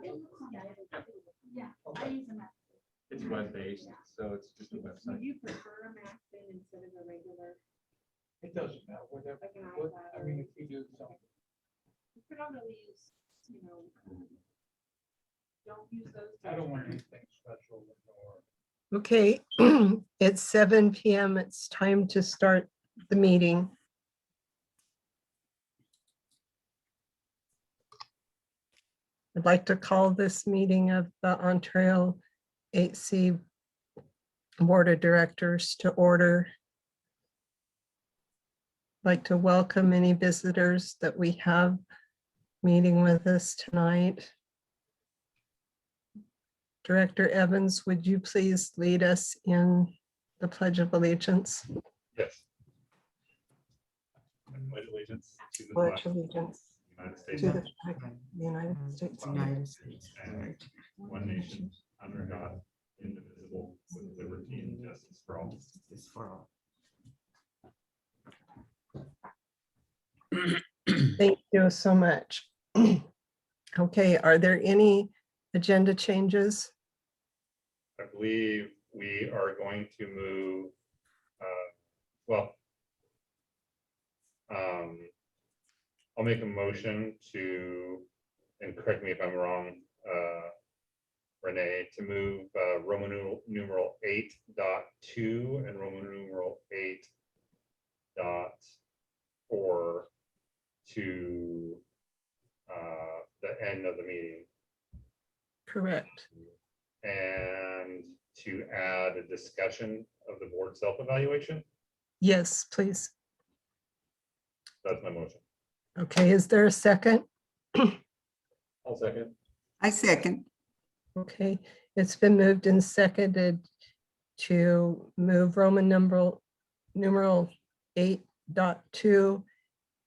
Yeah, I use a Mac. It's web-based, so it's just a Would website. you prefer a Mac then instead of a regular? It doesn't matter, whatever, Like an what, iPad I mean, or- if you do something. Predominantly use, don't use those. I don't want anything special or. Okay, it's 7 PM. It's time to start the meeting. I'd like to call this meeting of the Ontario 8C Board of Directors to order. I'd like to welcome any visitors that we have meeting with us tonight. Director Evans, would you please lead us in the Pledge of Allegiance? Yes. I pledge allegiance to the Pledge flag allegiance of the United States to the flag of the United States. United States. and one nation under God, indivisible, with liberty and justice for all. Justice for all. Thank you so much. Okay, are there any agenda changes? I believe we are going to move, well, I'll make a motion to, and correct me if I'm wrong, Renee, to move Roman numeral 8.2 and Roman numeral 8.4 to the end of the meeting, Correct. and to add a discussion of the board self-evaluation. Yes, please. That's my motion. Okay, is there a second? I'll second. I second. Okay, it's been moved and seconded to move Roman numeral 8.2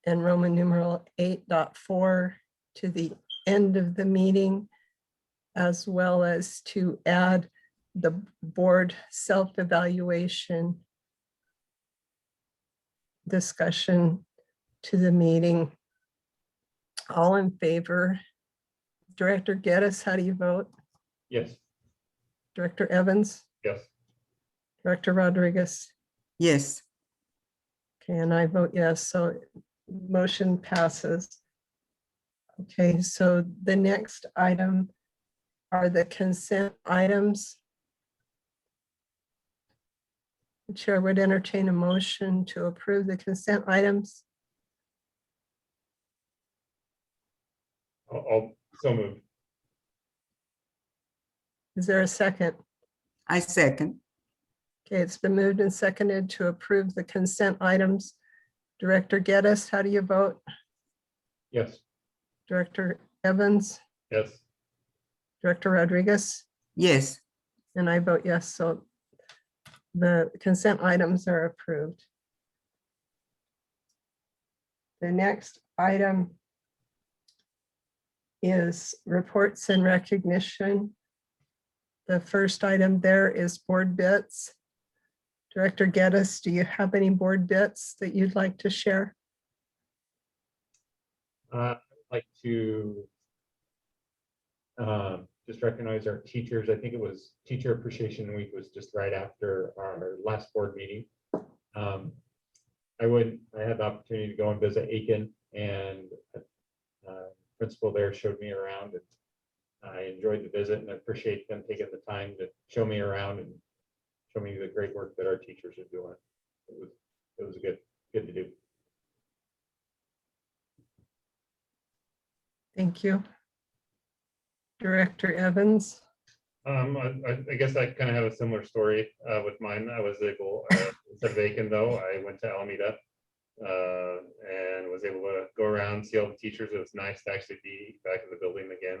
and Roman numeral 8.4 to the end of the meeting, as well as to add the board self-evaluation discussion to the meeting. All in favor? Director Geddes, how do you vote? Yes. Director Evans? Yes. Director Rodriguez? Yes. Okay, and I vote yes, so motion passes. Okay, so the next item are the consent items. The chair would entertain a motion to approve the consent items. I'll so move. Is there a second? I second. Okay, it's been moved and seconded to approve the consent items. Director Geddes, how do you vote? Yes. Director Evans? Yes. Director Rodriguez? Yes. And I vote yes, so the consent items are approved. The next item is reports and recognition. The first item there is board bits. Director Geddes, do you have any board bits that you'd like to share? I'd like to just recognize our teachers. I think it was Teacher Appreciation Week was just right after our last board meeting. I had the opportunity to go and visit Aiken, and principal there showed me around, and I enjoyed the visit, and I appreciate them taking the time to show me around and show me the great work that our teachers are doing. It was good to do. Thank you. Director Evans. I guess I kind of have a similar story with mine. I was able, instead of Aiken though, I went to Alameda and was able to go around, see all the teachers. It was nice to actually be back in the building again.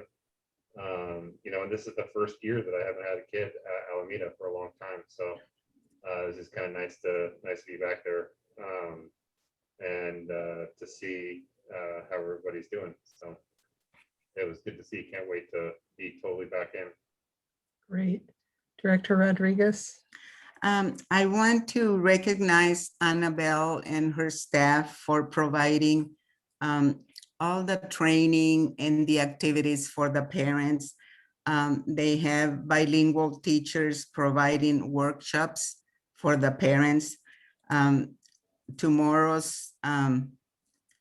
And this is the first year that I haven't had a kid at Alameda for a long time. So it was just kind of nice to be back there and to see how everybody's doing. So it was good to see. Can't wait to be totally back in. Great. Director Rodriguez. I want to recognize Annabelle and her staff for providing all the training and the activities for the parents. They have bilingual teachers providing workshops for the parents. Tomorrow's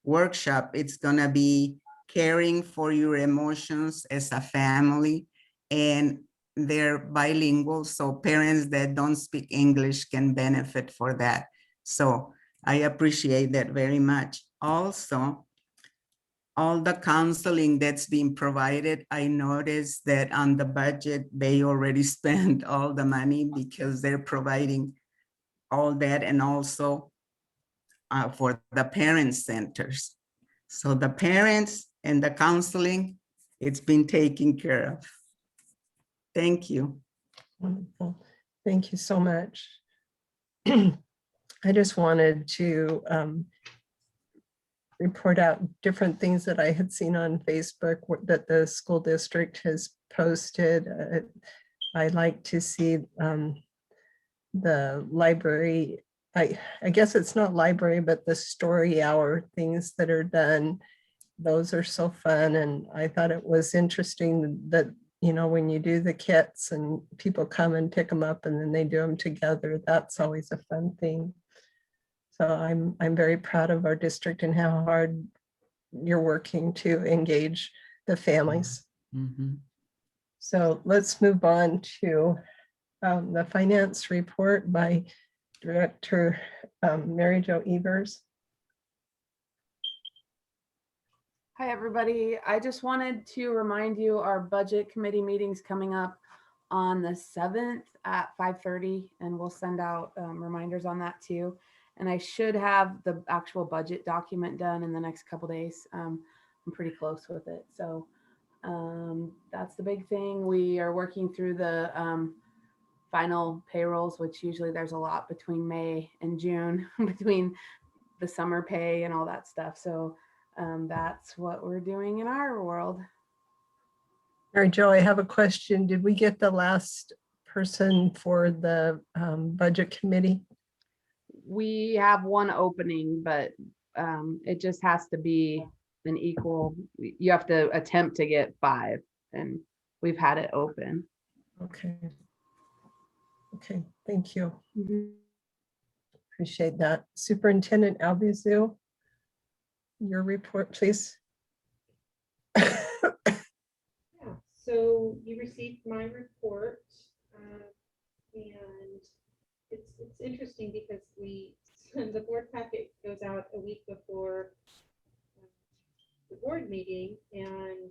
workshop, it's gonna be caring for your emotions as a family, and they're bilingual, so parents that don't speak English can benefit for that. So I appreciate that very much. Also, all the counseling that's being provided, I noticed that on the budget, they already spent all the money because they're providing all that, and also for the parent centers. So the parents and the counseling, it's been taken care of. Thank you. Wonderful. Thank you so much. I just wanted to report out different things that I had seen on Facebook that the school district has posted. I like to see the library. I guess it's not library, but the story hour things that are done. Those are so fun. And I thought it was interesting that, you know, when you do the kits and people come and pick them up and then they do them together, that's always a fun thing. So I'm very proud of our district and how hard you're working to engage the families. Mhm. So let's move on to the finance report by Director Mary Jo Evers. Hi, everybody. I just wanted to remind you our budget committee meeting's coming up on the 7th at 5:30, and we'll send out reminders on that too. And I should have the actual budget document done in the next couple days. I'm pretty close with it. So that's the big thing. We are working through the final payrolls, which usually there's a lot between May and June between the summer pay and all that stuff. So that's what we're doing in our world. Mary Jo, I have a question. Did we get the last person for the budget committee? We have one opening, but it just has to be an equal. You have to attempt to get 5, and we've had it open. Okay. Okay, thank you. Appreciate that. Superintendent Albizu, your report, please. Yeah, so you received my report, and it's interesting because the board packet goes out a week before the board meeting, and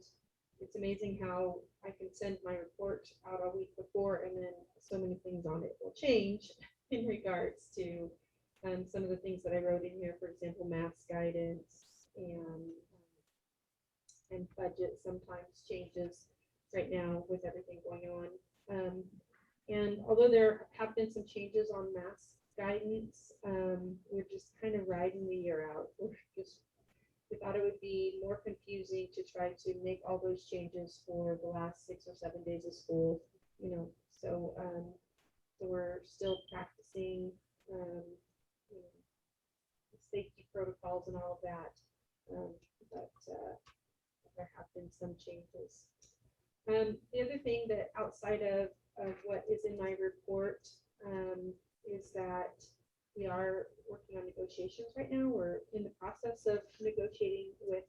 it's amazing how I can send my report out a week before, and then so many things on it will change in regards to some of the things that I wrote in here, for example, math guidance and budget sometimes changes right now with everything going on. And although there have been some changes on math guidance, we're just kind of riding the year out. We thought it would be more confusing to try to make all those changes for the last 6 or 7 days of school, you know. So we're still practicing safety protocols and all of that, but there have been some changes. The other thing that outside of what is in my report is that we are working on negotiations right now. We're in the process of negotiating with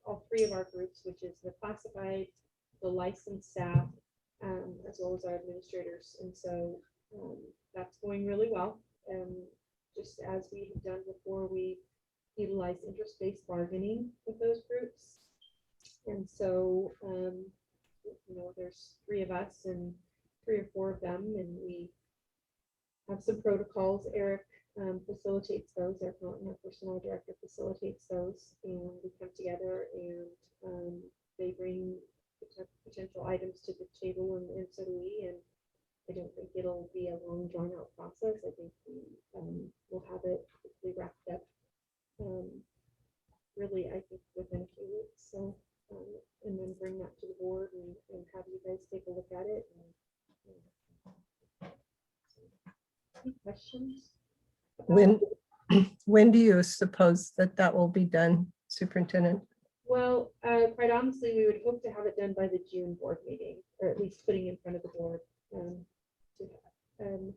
all 3 of our groups, which is the classified, the licensed staff, as well as our administrators. And so that's going really well. Just as we have done before, we utilize interest-based bargaining with those groups. And so, you know, there's 3 of us and 3 or 4 of them, and we have some protocols. Eric facilitates those. Eric Norton, our personnel director, facilitates those, and we come together and they bring potential items to the table, and so do we. And I don't think it'll be a long, drawn-out process. I think we'll have it quickly wrapped up. Really, I think within a few weeks. So, and then bring that to the board and have you guys take a look at it. Any questions? When do you suppose that will be done, Superintendent? Well, quite honestly, we would hope to have it done by the June board meeting, or at least putting in front of the board. To, um,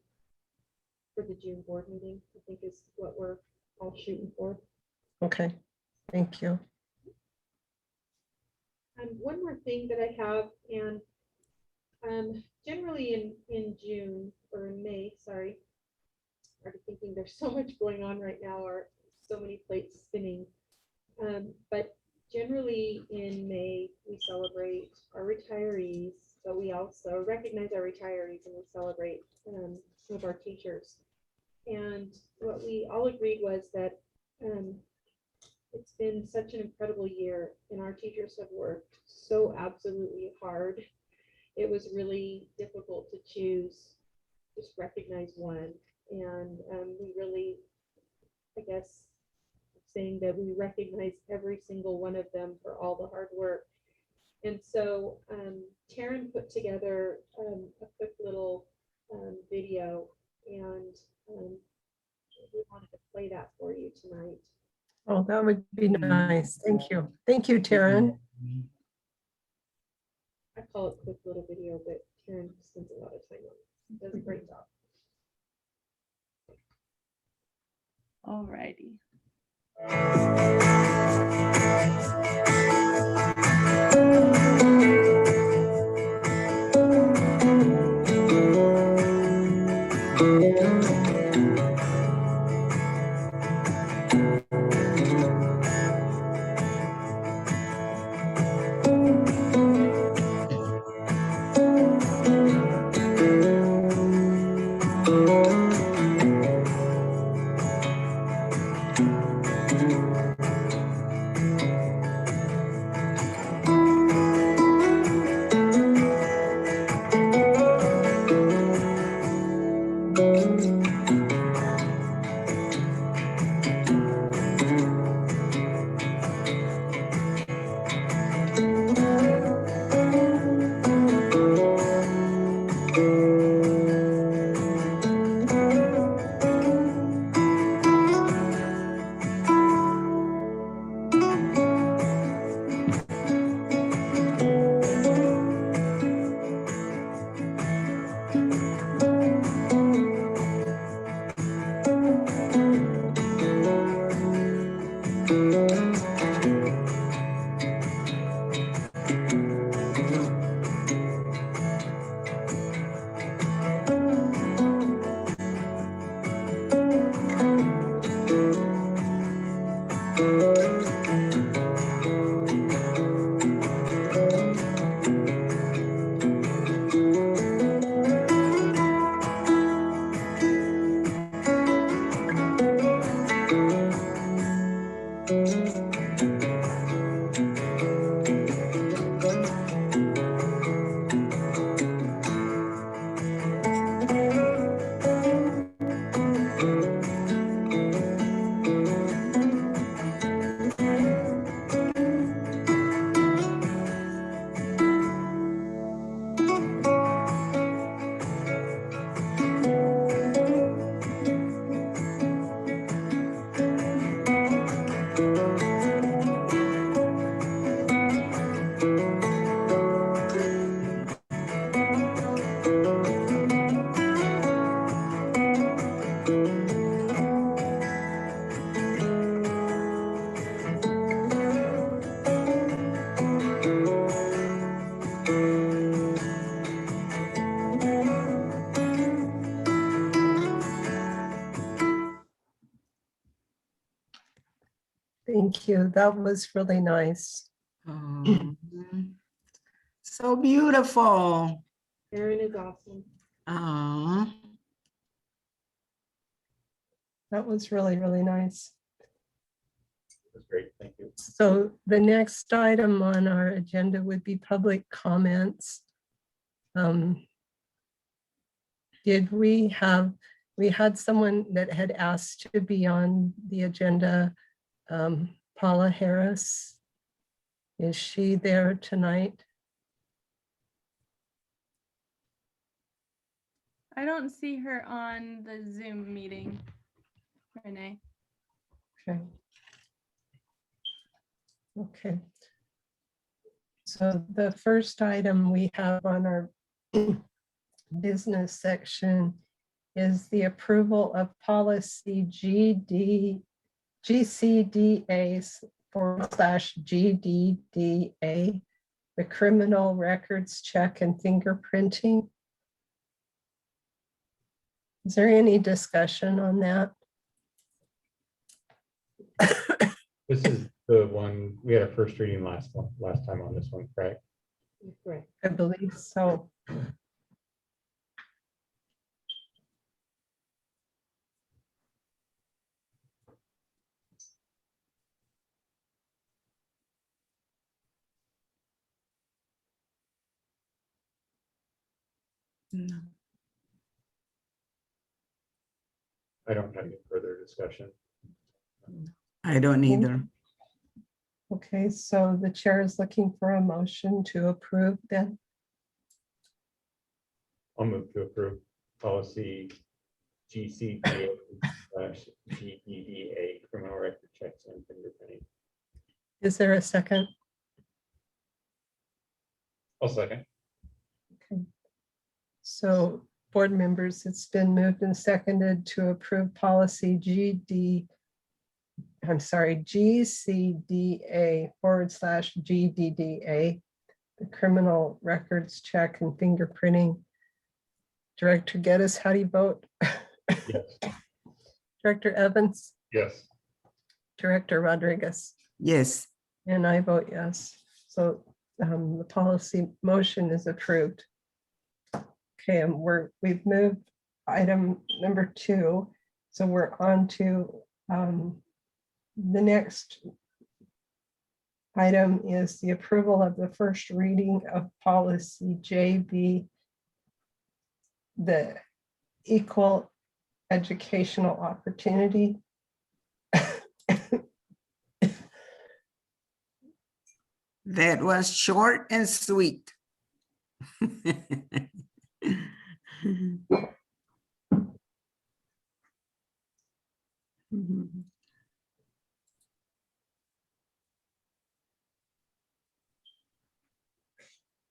for the June board meeting, I think is what we're all shooting for. Okay, thank you. One more thing that I have, and generally in June or in May, sorry, already thinking there's so much going on right now, or so many plates spinning. But generally in May, we celebrate our retirees, but we also recognize our retirees and we celebrate some of our teachers. And what we all agreed was that it's been such an incredible year and our teachers have worked so absolutely hard. It was really difficult to choose, just recognize one. And we really, I guess, saying that we recognize every single one of them for all the hard work. And so Taryn put together a quick little video, and we wanted to play that for you tonight. Oh, that would be nice. Thank you. Thank you, Taryn. I call it quick little video, but Taryn spends a lot of time on it. Does a great job. Alrighty. Thank you. That was really nice. Oh, so beautiful. Taryn is awesome. Oh, That was really, really nice. That's great. Thank you. So the next item on our agenda would be public comments. Did we had someone that had asked to be on the agenda, Paula Harris. Is she there tonight? I don't see her on the Zoom meeting, Renee. Okay. Okay, So the first item we have on our business section is the approval of policy GCDA/GDDA, the criminal records check and fingerprinting. Is there any discussion on that? This is the one, we had our first reading last time on this one, correct? Correct. I believe so. No. I don't have any further discussion. I don't either. Okay, so the chair is looking for a motion to approve then. I'll move to approve policy GCDA/GDDA, criminal record checks and fingerprinting. Is there a second? I'll second. So board members, it's been moved and seconded to approve policy GCDA/GDDA, the criminal records check and fingerprinting. Director Geddes, how do you vote? Yes. Director Evans, Yes. Director Rodriguez, Yes, and I vote yes. So the policy motion is approved. Okay, and we've moved item number 2. So we're on to the next item is the approval of the first reading of policy JB, the equal educational opportunity. that was short and sweet.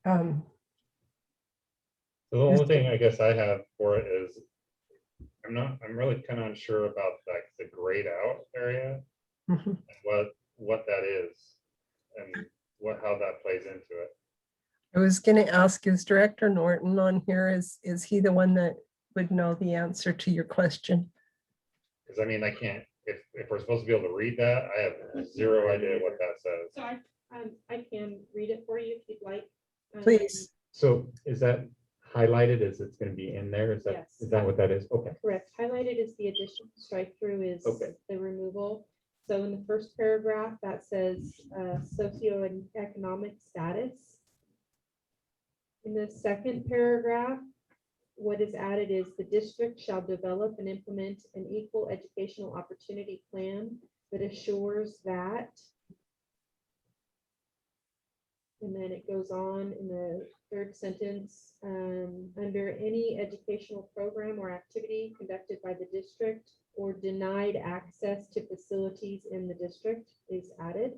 Um, So the only thing I guess I have for it is, I'm really kind of unsure about like the grayed out area, mhm. what that is and how that plays into it. I was going to ask, is Director Norton on here? Is he the one that would know the answer to your question? Because I mean, I can't, if we're supposed to be able to read that, I have zero idea what that says. So I can read it for you if you'd like. Please. So is that highlighted as it's going to be in there? Is Yes. that what that is? Okay. Correct. Highlighted is the addition, strike through is Okay. the removal. So in the first paragraph, that says socioeconomic status. In the second paragraph, what is added is the district shall develop and implement an equal educational opportunity plan that assures that. And then it goes on in the third sentence, under any educational program or activity conducted by the district or denied access to facilities in the district is added.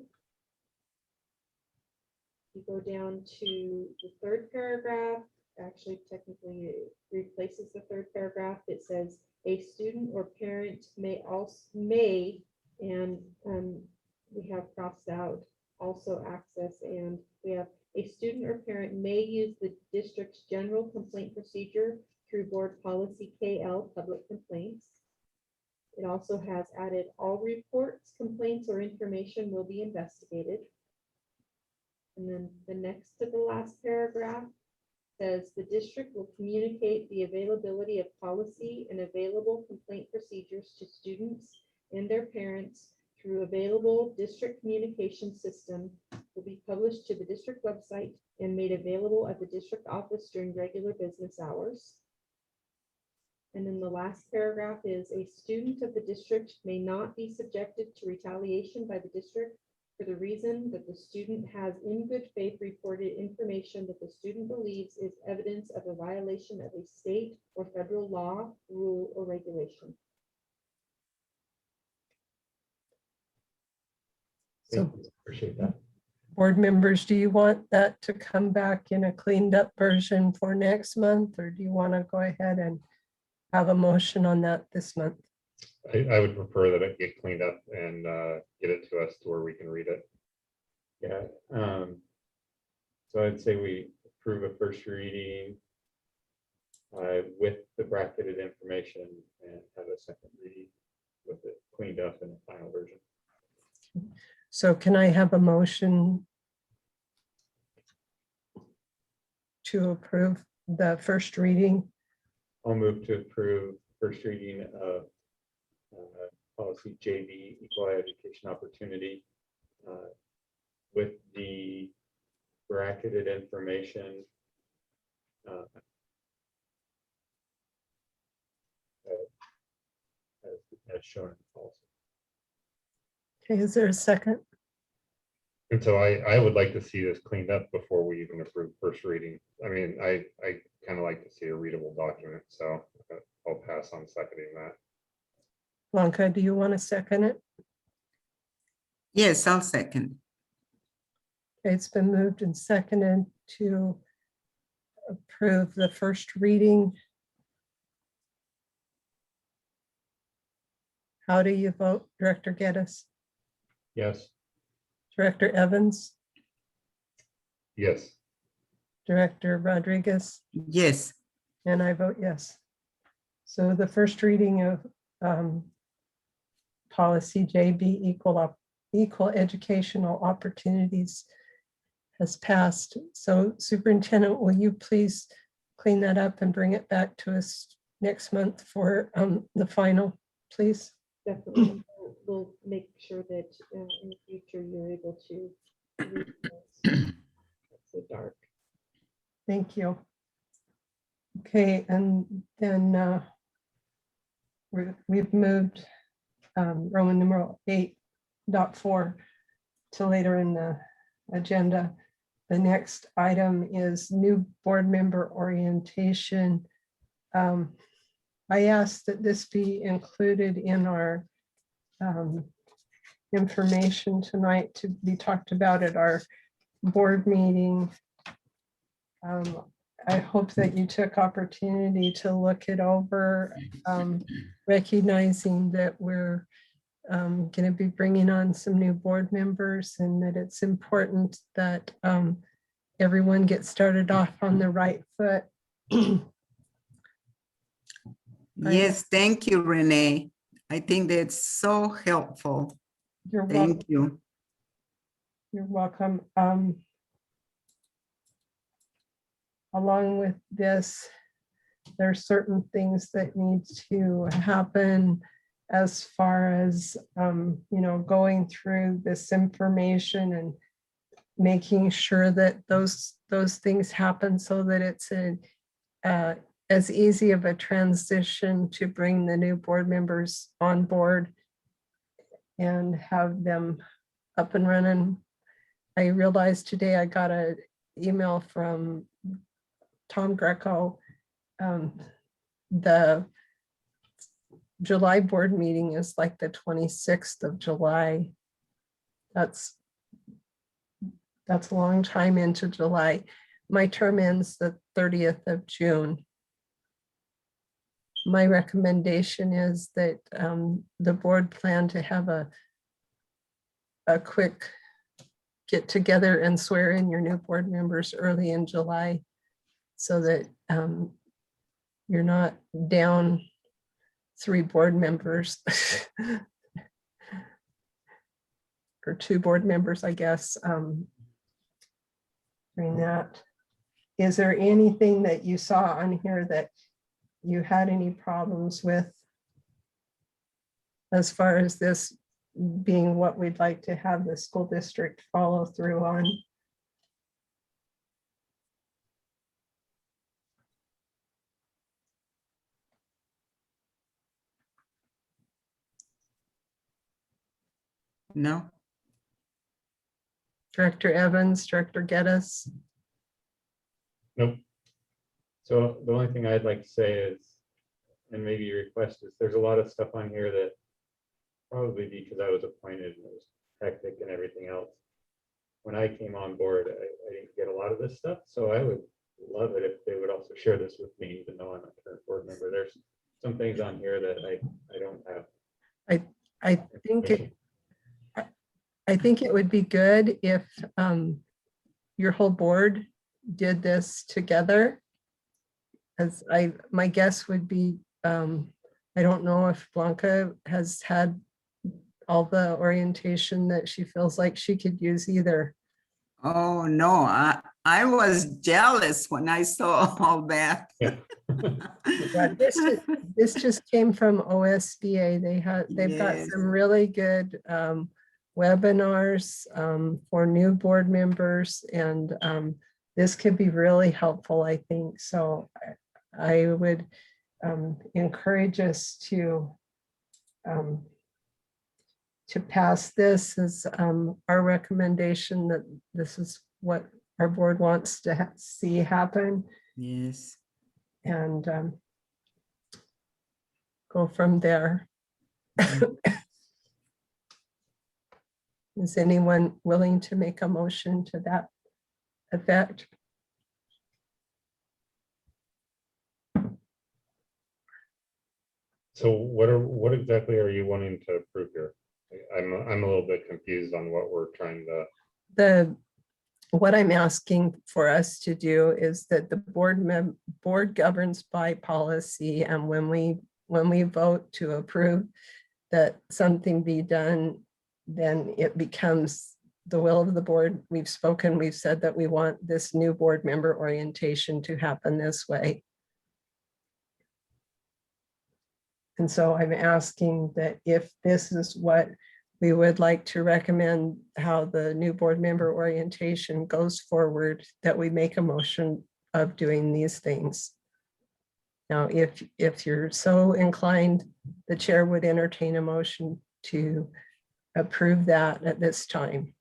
You go down to the third paragraph, actually technically it replaces the third paragraph. It says a student or parent may and we have crossed out also access, and we have a student or parent may use the district's general complaint procedure through board policy KL public complaints. It also has added all reports, complaints, or information will be investigated. And then the next to the last paragraph says the district will communicate the availability of policy and available complaint procedures to students and their parents through available district communication system, will be published to the district website and made available at the district office during regular business hours. And then the last paragraph is a student of the district may not be subjected to retaliation by the district for the reason that the student has in good faith reported information that the student believes is evidence of a violation of a state or federal law, rule, or regulation. So Appreciate that. Board members, do you want that to come back in a cleaned up version for next month? Or do you want to go ahead and have a motion on that this month? I would prefer that it get cleaned up and get it to us to where we can read it. Yeah. So I'd say we approve a first reading with the bracketed information and have a second reading with it cleaned up in the final version. So can I have a motion to approve the first reading? I'll move to approve first reading of policy JV, equal education opportunity, with the bracketed information as shown in the policy. Okay, is there a second? And so I would like to see this cleaned up before we even approve first reading. I mean, I kind of like to see a readable document, so I'll pass on seconding that. Blanca, do you want to second it? Yes, I'll second. Okay, it's been moved and seconded to approve the first reading. How do you vote, Director Geddes? Yes. Director Evans? Yes, Director Rodriguez? Yes, And I vote yes. So the first reading of policy JB equal educational opportunities has passed. So Superintendent, will you please clean that up and bring it back to us next month for the final, please? Definitely. We'll make sure that in the future you're able to read this. It's so dark. Thank you. Okay, and then we've moved Roman numeral 8.4 to later in the agenda. The next item is new board member orientation. I asked that this be included in our information tonight to be talked about at our board meeting. I hope that you took opportunity to look it over, recognizing that we're going to be bringing on some new board members and that it's important that everyone gets started off on the right foot. yes, thank you, Renee. I think that's so helpful. You're welcome. Thank you. You're welcome. Along with this, there are certain things that need to happen as far as, going through this information and making sure that those things happen so that it's as easy of a transition to bring the new board members on board and have them up and running. I realized today I got an email from Tom Greco. The July board meeting is like the 26th of July. That's a long time into July. My term ends the 30th of June. My recommendation is that the board plan to have a quick get together and swear in your new board members early in July so that you're not down 3 board members or 2 board members, I guess. Doing that. Is there anything that you saw on here that you had any problems with as far as this being what we'd like to have the school district follow through on? No, Director Evans, Director Geddes? nope. So the only thing I'd like to say is, and maybe your request is, there's a lot of stuff on here that probably because I was appointed and it was hectic and everything else. when I came on board, I didn't get a lot of this stuff, so I would love it if they would also share this with me, even though I'm a current board member. There's some things on here that I don't have. I think I think it would be good if your whole board did this together. As my guess would be, I don't know if Blanca has had all the orientation that she feels like she could use either. Oh, no, I was jealous when I saw all that. Yeah. But this just came from OSBA. They've got Yes. some really good webinars for new board members, and this could be really helpful, I think. So I would encourage us to pass this as our recommendation, that this is what our board wants to see happen, Yes. and go from there. Is anyone willing to make a motion to that effect? So what exactly are you wanting to approve here? I'm a little bit confused on what we're trying to. What I'm asking for us to do is that the board governs by policy, and when we vote to approve that something be done, then it becomes the will of the board. We've spoken, we've said that we want this new board member orientation to happen this way. And so I'm asking that if this is what we would like to recommend, how the new board member orientation goes forward, that we make a motion of doing these things. Now, if you're so inclined, the chair would entertain a motion to approve that at this time.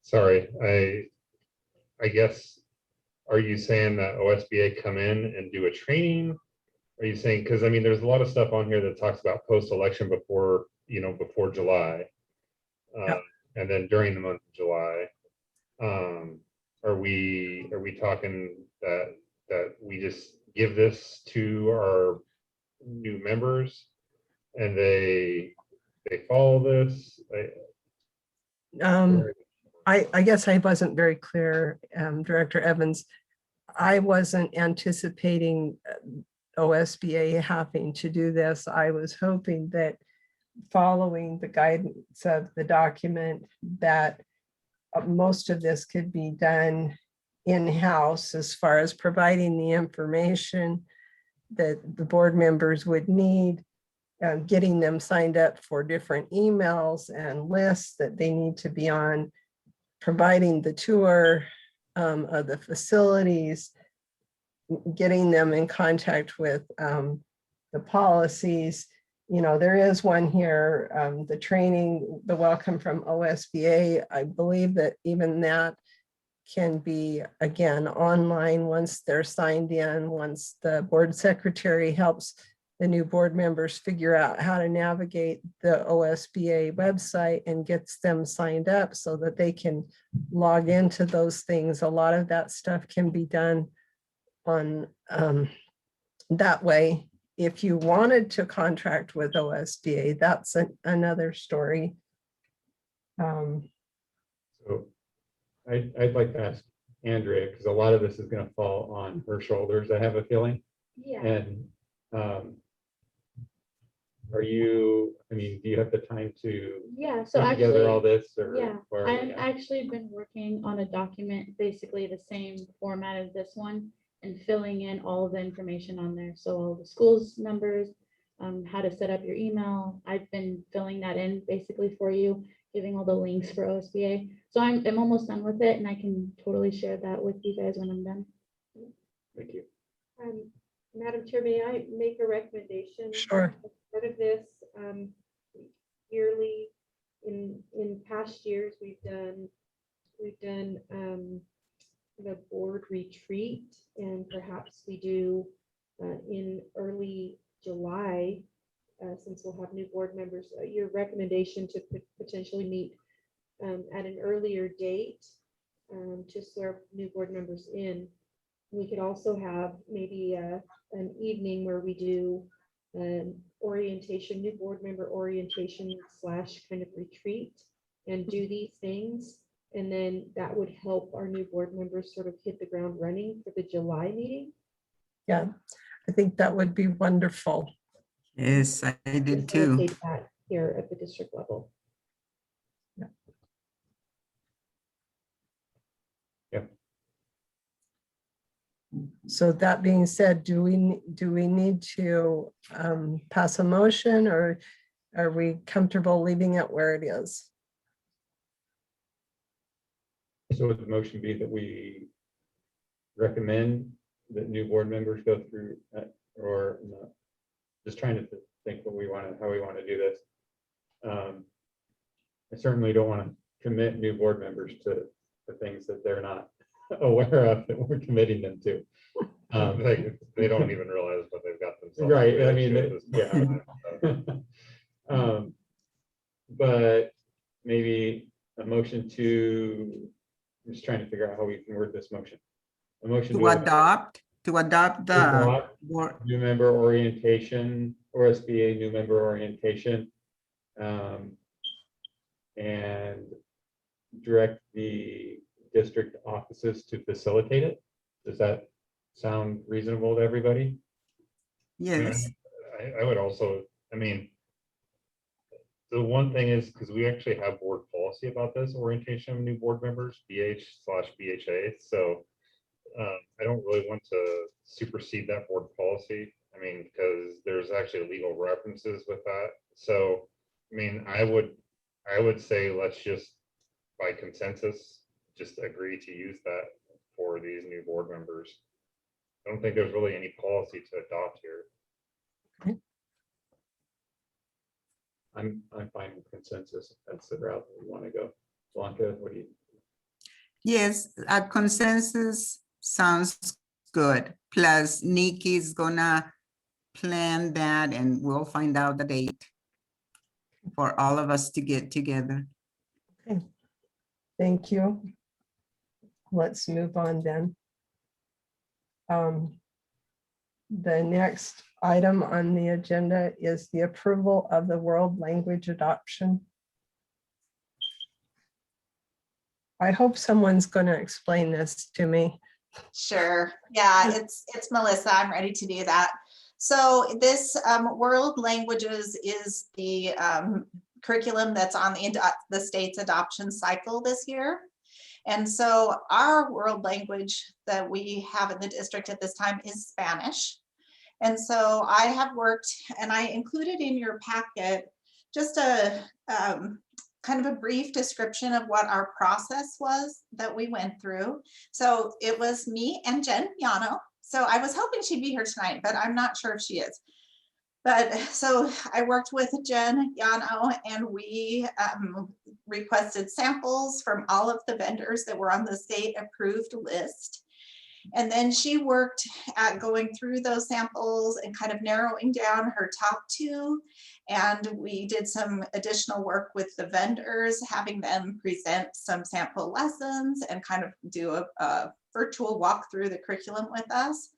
Sorry, I guess, are you saying that OSBA come in and do a training? Are you saying, because I mean, there's a lot of stuff on here that talks about post-election before, before July. Yep. And then during the month of July. Are we talking that we just give this to our new members and they follow this? I guess I wasn't very clear, Director Evans. I wasn't anticipating OSBA having to do this. I was hoping that following the guidance of the document, that most of this could be done in-house as far as providing the information that the board members would need, getting them signed up for different emails and lists that they need to be on, providing the tour of the facilities, getting them in contact with the policies. There is one here, the training, the welcome from OSBA. I believe that even that can be, again, online once they're signed in, once the board secretary helps the new board members figure out how to navigate the OSBA website and gets them signed up so that they can log into those things. A lot of that stuff can be done on that way. If you wanted to contract with OSBA, that's another story. So I'd like to ask Andrea, because a lot of this is going to fall on her shoulders, I have a feeling. Yeah. And do you have the time to Yeah, so put together all actually, this, or yeah, where are we I've at? actually been working on a document, basically the same format as this one, and filling in all of the information on there. So all the schools numbers, how to set up your email. I've been filling that in basically for you, giving all the links for OSBA. So I'm almost done with it, and I can totally share that with you guys when I'm done. Thank you. Madam Chair, may I make a recommendation? Sure. As part of this, yearly, in past years, we've done the board retreat, and perhaps we do in early July, since we'll have new board members, your recommendation to potentially meet at an earlier date to swear new board members in. We could also have maybe an evening where we do an orientation, new board member orientation / kind of retreat and do these things. And then that would help our new board members sort of hit the ground running for the July meeting. Yeah, I think that would be wonderful. Yes, I did too. Facilitate that here at the district level. So that being said, do we need to pass a motion, or are we comfortable leaving it where it is? So would the motion be that we recommend that new board members go through, or not? Just trying to think what we want to, how we want to do this. I certainly don't want to commit new board members to the things that they're not aware of that we're committing them to. They don't even realize what they've got themselves. Right, I mean, into at this point. yeah. But maybe a motion to, I'm just trying to figure out how we can word this motion. A motion To adopt the adopt board. new member orientation, or SBA new member orientation. And direct the district offices to facilitate it. Does that sound reasonable to everybody? Yes, I would also, I mean, the one thing is, because we actually have board policy about this orientation of new board members, BH/BHA. So I don't really want to supersede that board policy. I mean, because there's actually legal references with that. So, I mean, I would say let's just, by consensus, just agree to use that for these new board members. I don't think there's really any policy to adopt here. I'm fine with consensus. If that's the route that we want to go. Blanca, what do you? yes, a consensus sounds good. Plus Nikki's gonna plan that and we'll find out the date for all of us to get together. Okay, thank you. Let's move on then. The next item on the agenda is the approval of the world language adoption. I hope someone's going to explain this to me. Sure. Yeah, it's Melissa. I'm ready to do that. So this world languages is the curriculum that's on the state's adoption cycle this year. And so our world language that we have in the district at this time is Spanish. And so I have worked, and I included in your packet just a kind of a brief description of what our process was that we went through. So it was me and Jen Yano. So I was hoping she'd be here tonight, but I'm not sure if she is. But so I worked with Jen Yano, and we requested samples from all of the vendors that were on the state approved list. And then she worked at going through those samples and kind of narrowing down her top two. And we did some additional work with the vendors, having them present some sample lessons and kind of do a virtual walk through the curriculum with us.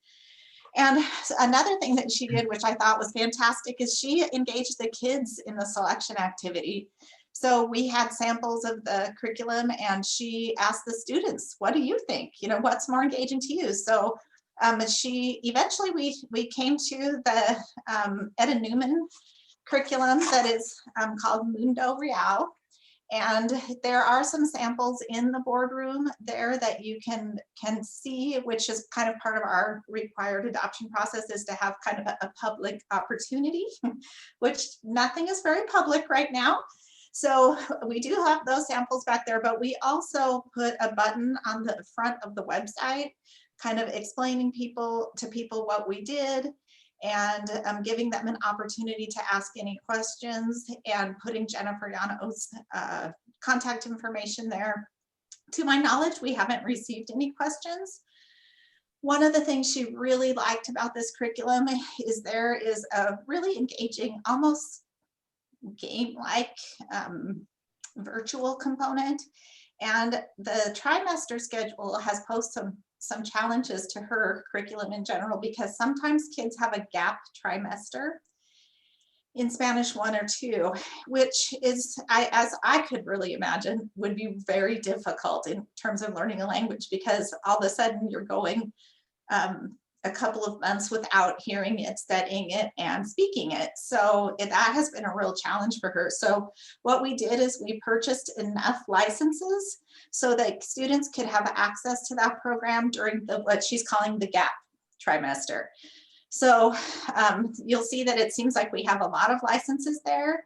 And another thing that she did, which I thought was fantastic, is she engaged the kids in the selection activity. So we had samples of the curriculum, and she asked the students, what do you think? You know, what's more engaging to you? So she eventually, we came to the Etta Newman curriculum that is called Mundo Real. And there are some samples in the boardroom there that you can see, which is kind of part of our required adoption process, is to have kind of a public opportunity, which nothing is very public right now. So we do have those samples back there, but we also put a button on the front of the website, kind of explaining to people what we did, and giving them an opportunity to ask any questions, and putting Jennifer Yano's contact information there. To my knowledge, we haven't received any questions, One of the things she really liked about this curriculum is there is a really engaging, almost game-like virtual component. And the trimester schedule has posed some challenges to her curriculum in general, because sometimes kids have a gap trimester in Spanish 1 or 2, which is, as I could really imagine, would be very difficult in terms of learning a language, because all of a sudden you're going a couple of months without hearing it, studying it, and speaking it. So that has been a real challenge for her. So what we did is we purchased enough licenses so that students could have access to that program during what she's calling the gap trimester. So you'll see that it seems like we have a lot of licenses there.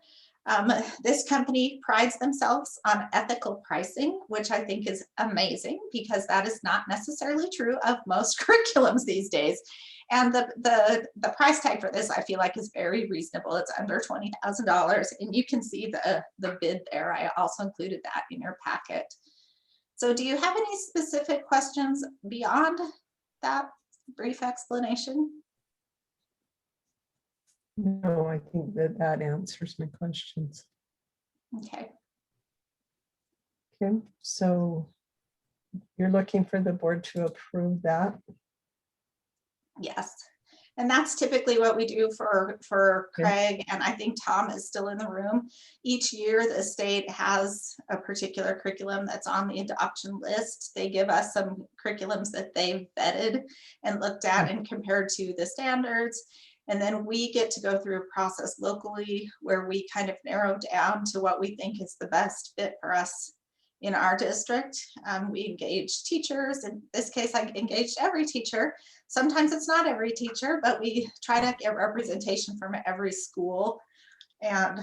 This company prides themselves on ethical pricing, which I think is amazing, because that is not necessarily true of most curriculums these days. And the price tag for this, I feel like, is very reasonable. It's under $20,000, and you can see the bid there. I also included that in your packet. So do you have any specific questions beyond that brief explanation? No, I think that answers my questions. Okay. Okay, so you're looking for the board to approve that? Yes. And that's typically what we do for Craig, and I think Tom is still in the room. Each year, the state has a particular curriculum that's on the adoption list. They give us some curriculums that they've vetted and looked at and compared to the standards. And then we get to go through a process locally where we kind of narrow down to what we think is the best fit for us in our district. We engage teachers. In this case, I engaged every teacher. Sometimes it's not every teacher, but we try to get representation from every school, and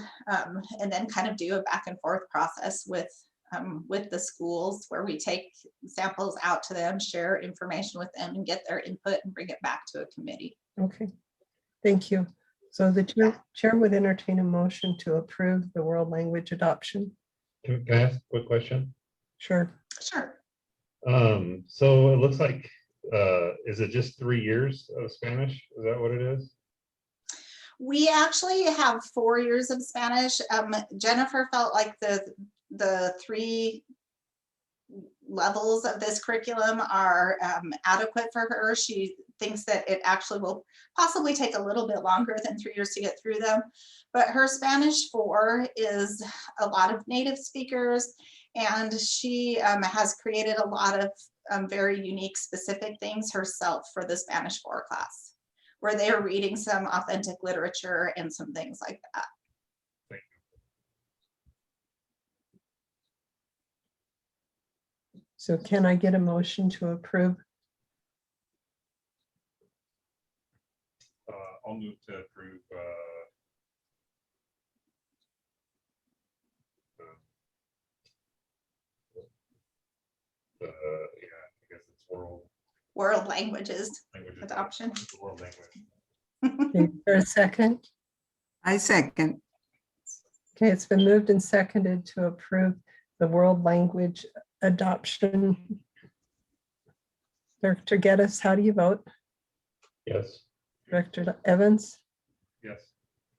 then kind of do a back and forth process with the schools, where we take samples out to them, share information with them, and get their input and bring it back to a committee. Okay, thank you. So the chair would entertain a motion to approve the world language adoption. Can I ask a quick question? Sure. Sure. So it looks like, is it just 3 years of Spanish? Is that what it is? We actually have 4 years of Spanish. Jennifer felt like the 3 levels of this curriculum are adequate for her. She thinks that it actually will possibly take a little bit longer than 3 years to get through them. But her Spanish 4 is a lot of native speakers, and she has created a lot of very unique, specific things herself for the Spanish 4 class, where they are reading some authentic literature and some things like that. So can I get a motion to approve? I'll move to approve. Yeah, I guess it's World languages languages. adoption. World language. Okay, for a second. I second. Okay, it's been moved and seconded to approve the world language adoption. Director Geddes, how do you vote? Yes. Director Evans, Yes.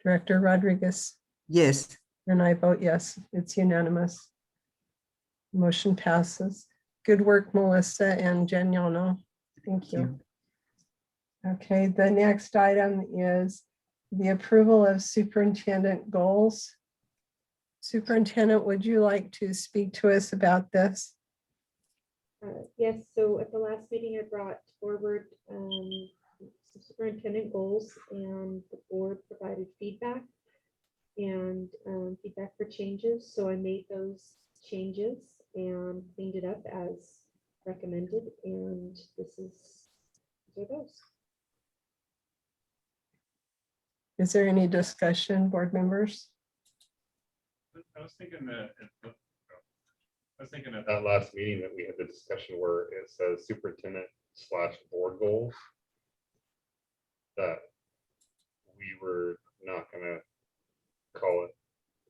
Director Rodriguez, Yes. and I vote yes. It's unanimous. Motion passes. Good work, Melissa and Janiano. Thank you. Okay, the next item is the approval of superintendent goals. Superintendent, would you like to speak to us about this? Yes, so at the last meeting, I brought forward some superintendent goals, and the board provided feedback and feedback for changes. So I made those changes and cleaned it up as recommended, and these are those. Is there any discussion, board members? I was thinking at that last meeting that we had the discussion where it says superintendent / board goals, that we were not gonna call it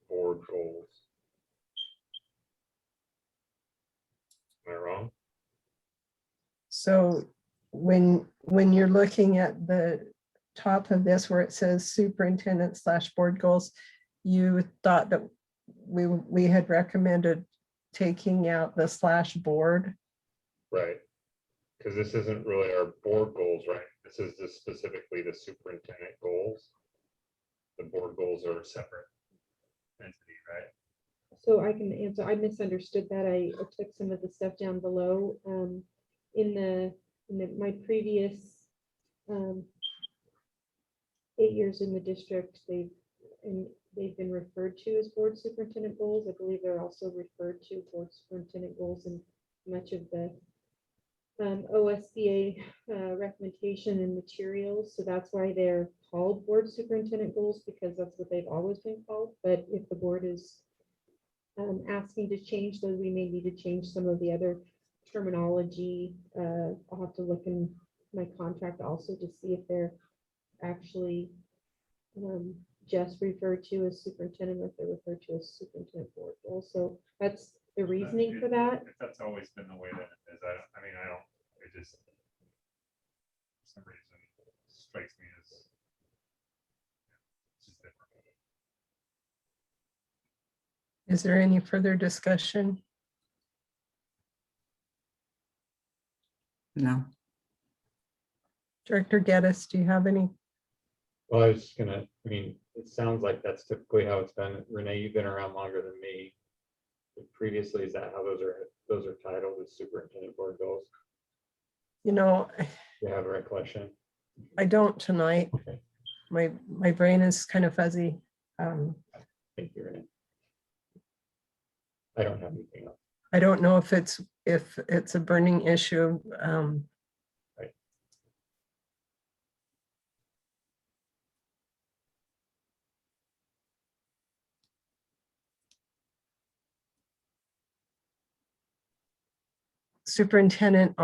board goals. Am I wrong? So when you're looking at the top of this where it says superintendent / board goals, you thought that we had recommended taking out the / board. Right. Because this isn't really our board goals, right? This is just specifically the superintendent goals. The board goals are a separate entity, right? So I can answer, I misunderstood that. I took some of the stuff down below. My previous 8 years in the district, they've been referred to as board superintendent goals. I believe they're also referred to board superintendent goals in much of the OSBA recommendation and materials. So that's why they're called board superintendent goals, because that's what they've always been called. But if the board is asking to change those, we may need to change some of the other terminology. I'll have to look in my contract also to see if they're actually just referred to as superintendent, or if they're referred to as superintendent board. Also, that's the reasoning for that. If that's always been the way that it is, it just, for some reason, strikes me as it's just different. Is there any further discussion? No. Director Geddes, do you have any? Well, I was just gonna, it sounds like that's typically how it's been. Renee, you've been around longer than me. Previously, is that how those are titled as superintendent board goals? You know, You have a recollection? I don't tonight. Okay, My brain is kind of fuzzy. thank you, Renee. I don't have anything else. I don't know if it's a burning issue. Right. Superintendent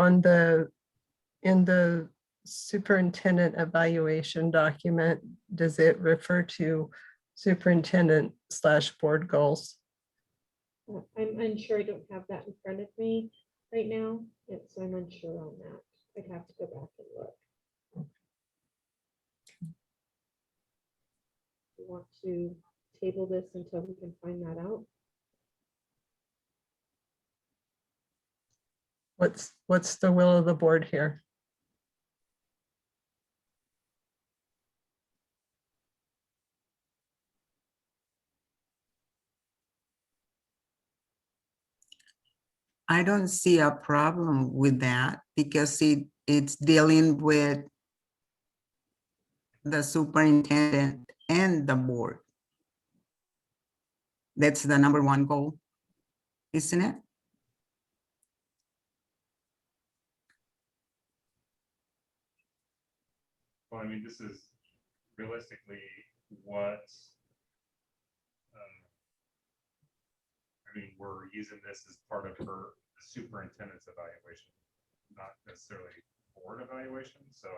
in the superintendent evaluation document, does it refer to superintendent / board goals? I'm unsure. I don't have that in front of me right now, so I'm unsure on that. I'd have to go back and look. You want to table this until we can find that out? What's the will of the board here? I don't see a problem with that because it's dealing with the superintendent and the board. That's the number one goal, isn't it? Well, this is realistically what, we're using this as part of her superintendent's evaluation, not necessarily board evaluation. So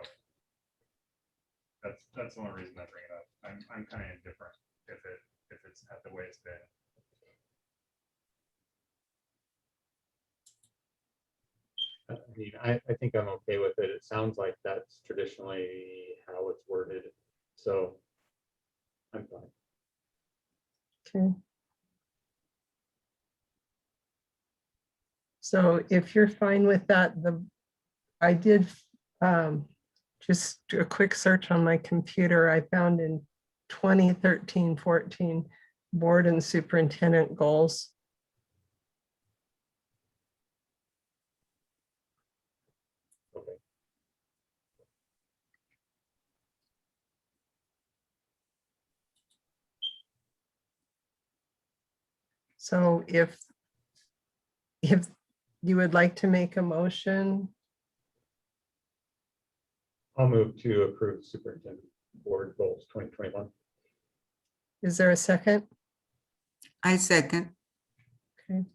that's the only reason I bring it up. I'm kind of indifferent if it's not the way it's been. I think I'm okay with it. It sounds like that's traditionally how it's worded. So I'm fine. Okay. So if you're fine with that, I did just do a quick search on my computer. I found in 2013-14 board and superintendent goals. Okay. So if you would like to make a motion, I'll move to approve superintendent board goals 2021. is there a second? I second. Okay.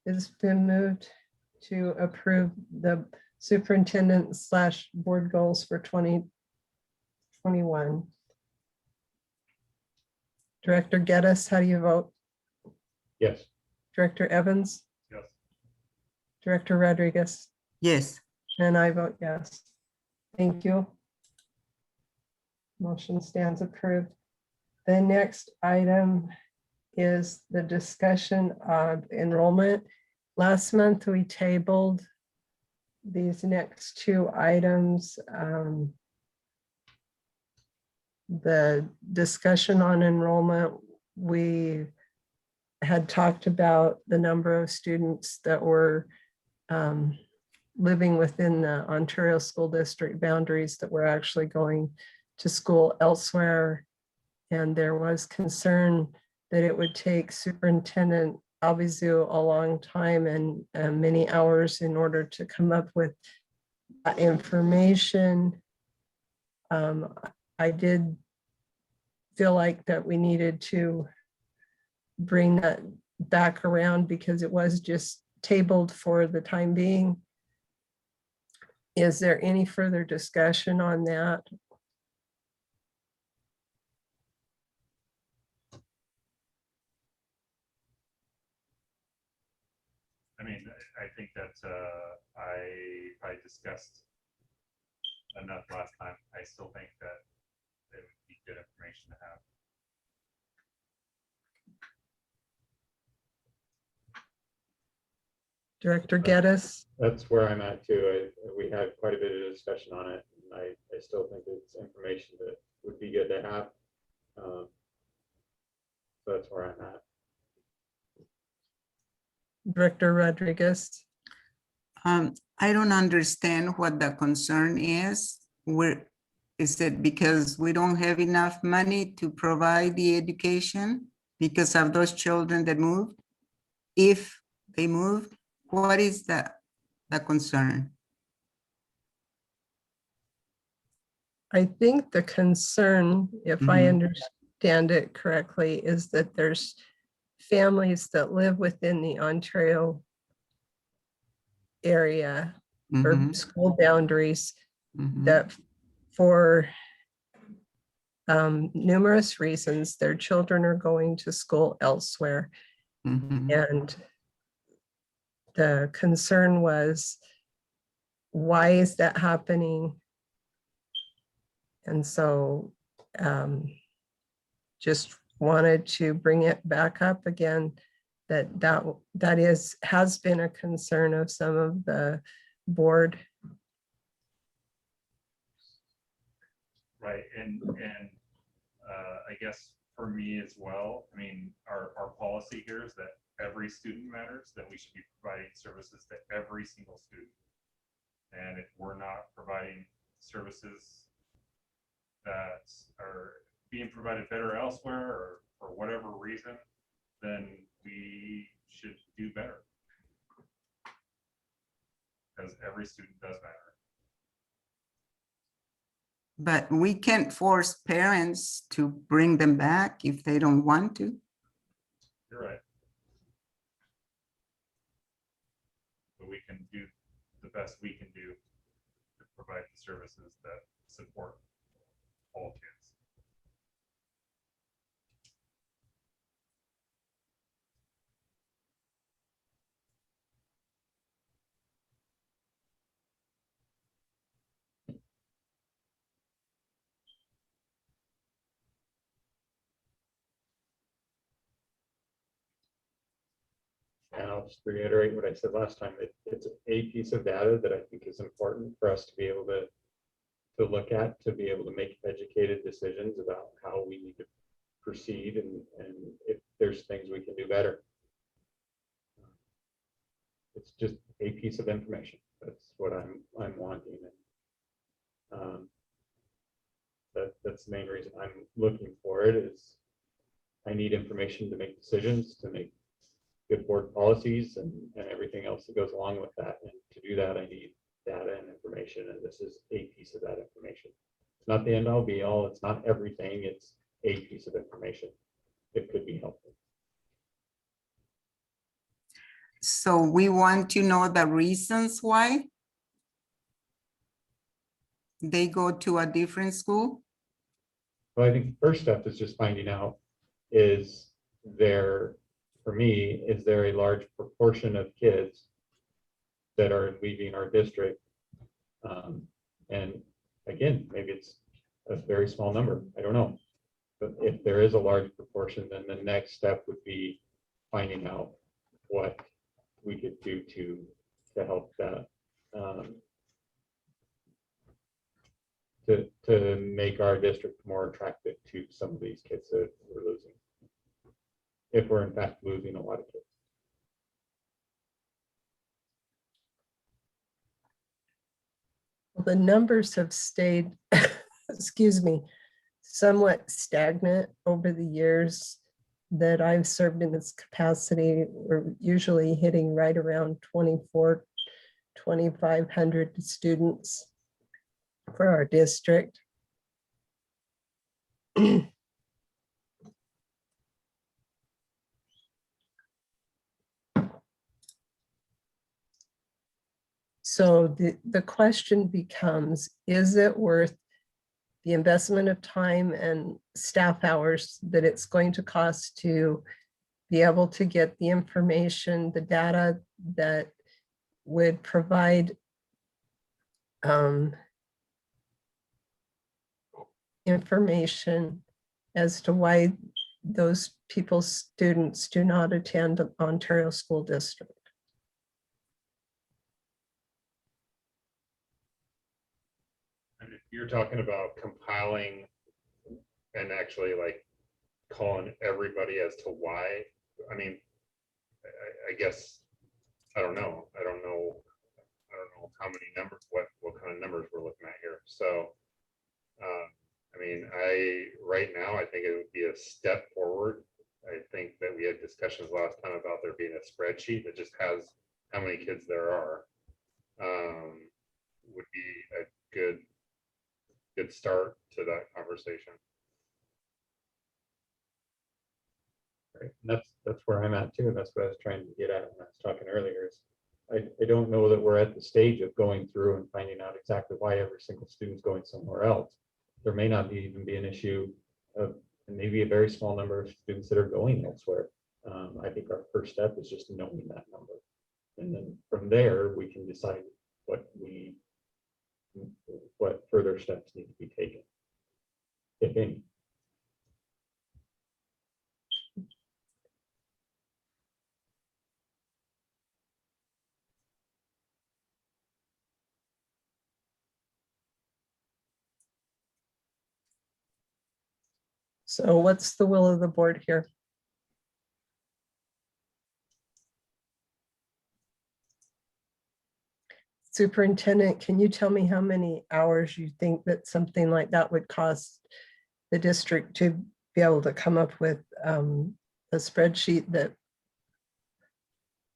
It's been moved to approve the superintendent / board goals for 2021. Director Geddes, how do you vote? Yes. Director Evans? Yes. Director Rodriguez? Yes. And I vote yes. Thank you. Motion stands approved. The next item is the discussion of enrollment. Last month, we tabled these next two items. The discussion on enrollment, we had talked about the number of students that were living within the Ontario School District boundaries that were actually going to school elsewhere. And there was concern that it would take Superintendent Albizu a long time and many hours in order to come up with that information. I did feel like that we needed to bring that back around because it was just tabled for the time being. Is there any further discussion on that? I mean, I think that I discussed enough last time. I still think that it would be good information to have. Director Geddes? That's where I'm at too. We had quite a bit of discussion on it, and I still think it's information that would be good to have. So that's where I'm at. Director Rodriguez? I don't understand what the concern is. Is it because we don't have enough money to provide the education because of those children that moved? If they moved, what is the concern? I think the concern, if I Mhm. understand it correctly, is that there's families that live within the Ontario area or Mhm, school boundaries mhm, that for numerous reasons, their children are going to school elsewhere. mhm. And the concern was, why is that happening? And so just wanted to bring it back up again, that has been a concern of some of the board. Right, and I guess for me as well, I mean, our policy here is that every student matters, that we should be providing services to every single student. And if we're not providing services that are being provided better elsewhere or for whatever reason, then we should do better. Because every student does matter. But we can't force parents to bring them back if they don't want to. You're right. But we can do the best we can do to provide the services that support all kids. And I'll just reiterate what I said last time. It's a piece of data that I think is important for us to be able to look at, to be able to make educated decisions about how we need to proceed and if there's things we can do better. It's just a piece of information. That's what I'm wanting. And that's the main reason I'm looking for it is I need information to make decisions, to make good board policies and everything else that goes along with that. And to do that, I need data and information. And this is a piece of that information. It's not the end all be all. It's not everything. It's a piece of information. It could be helpful. So we want to know the reasons why they go to a different school. Well, I think the first step is just finding out, is there, for me, is there a large proportion of kids that are leaving our district And again, maybe it's a very small number, I don't know. But if there is a large proportion, then the next step would be finding out what we could do to help that. To make our district more attractive to some of these kids that we're losing. If we're in fact losing a lot of kids. The numbers have stayed, excuse me, somewhat stagnant over the years that I've served in this capacity. We're usually hitting right around 2,500 students for our district. So the question becomes, is it worth the investment of time and staff hours that it's going to cost to be able to get the information, the data that would provide information as to why those people's students do not attend Ontario School District? And if you're talking about compiling and actually like calling everybody as to why, I mean, I guess, I don't know how many numbers, what kind of numbers we're looking at here. So, I mean, right now, I think it would be a step forward. I think that we had discussions last time about there being a spreadsheet that just has how many kids there are. Would be a good start to that conversation. Right. And that's where I'm at too. That's what I was trying to get at when I was talking earlier is I don't know that we're at the stage of going through and finding out exactly why every single student's going somewhere else. There may not even be an issue of maybe a very small number of students that are going elsewhere. I think our first step is just knowing that number. And then from there, we can decide what further steps need to be taken, if any. So what's the will of the board here? Superintendent, can you tell me how many hours you think that something like that would cost the district to be able to come up with a spreadsheet that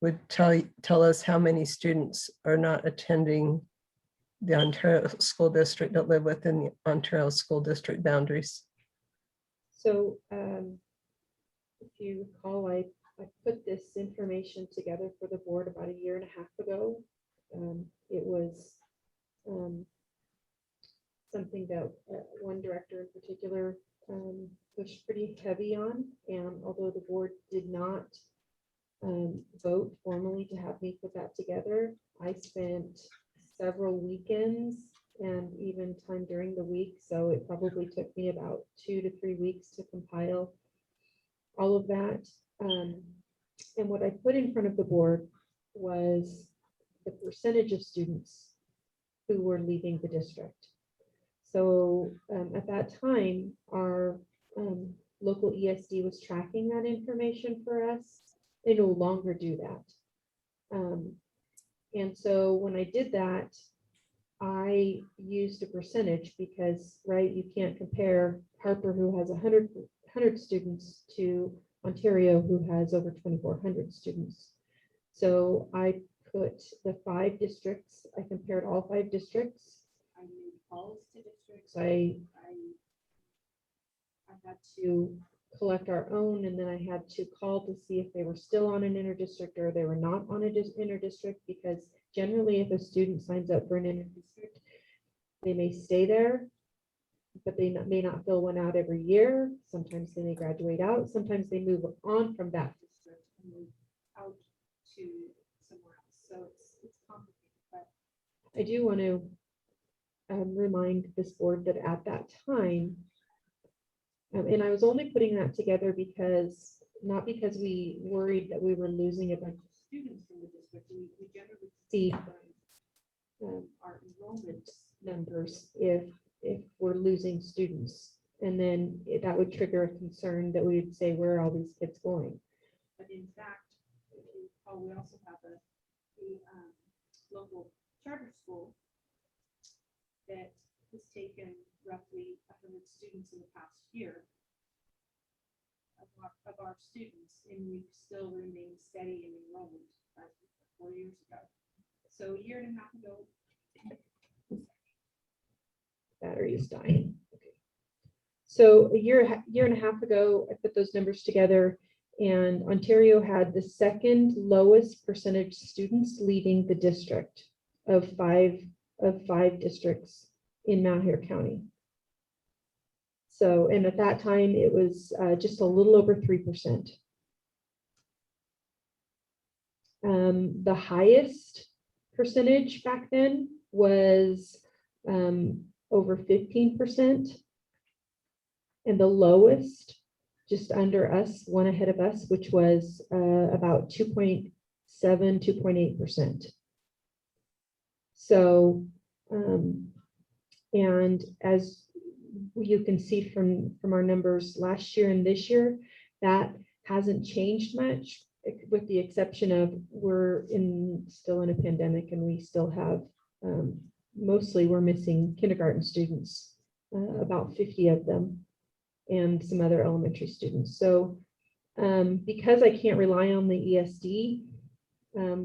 would tell us how many students are not attending the Ontario School District that live within the Ontario School District boundaries? So if you recall, I put this information together for the board about 1.5 years ago. It was something that one director in particular pushed pretty heavy on. And although the board did not vote formally to have me put that together, I spent several weekends and even time during the week. So it probably took me about 2 to 3 weeks to compile all of that. And what I put in front of the board was the percentage of students who were leaving the district. So at that time, our local ESD was tracking that information for us. They no longer do that. And so when I did that, I used a percentage because, right, you can't compare Harper, who has 100 students, to Ontario, who has over 2,400 students. So I put the 5 districts, I compared all 5 districts. I made calls to districts. I had to collect our own, and then I had to call to see if they were still on an interdistrict or they were not on an interdistrict, because generally if a student signs up for an interdistrict, they may stay there, but they may not fill one out every year. Sometimes they may graduate out. Sometimes they move on from that district and move out to somewhere else. So it's complicated, but I do want to remind this board that at that time, and I was only putting that together because, not because we worried that we were losing a bunch of students from the district. We generally see from our enrollment numbers if we're losing students. And then that would trigger a concern that we would say, where are all these kids going? But in fact, if you recall, we also have a local charter school that has taken roughly 100 students in the past year of our students, and we've still remained steady in enrollment as 4 years ago. So a year and a half ago, battery is dying. Okay. So a year and a half ago, I put those numbers together, and Ontario had the second lowest percentage students leaving the district of five districts in Mount Hare County. So, and at that time, it was just a little over 3%. The highest percentage back then was over 15%. And the lowest, just under us, one ahead of us, which was about 2.7, 2.8%. So, and as you can see from our numbers last year and this year, that hasn't changed much, with the exception of we're still in a pandemic, and we still have mostly we're missing kindergarten students, about 50 of them, and some other elementary students. So because I can't rely on the ESD,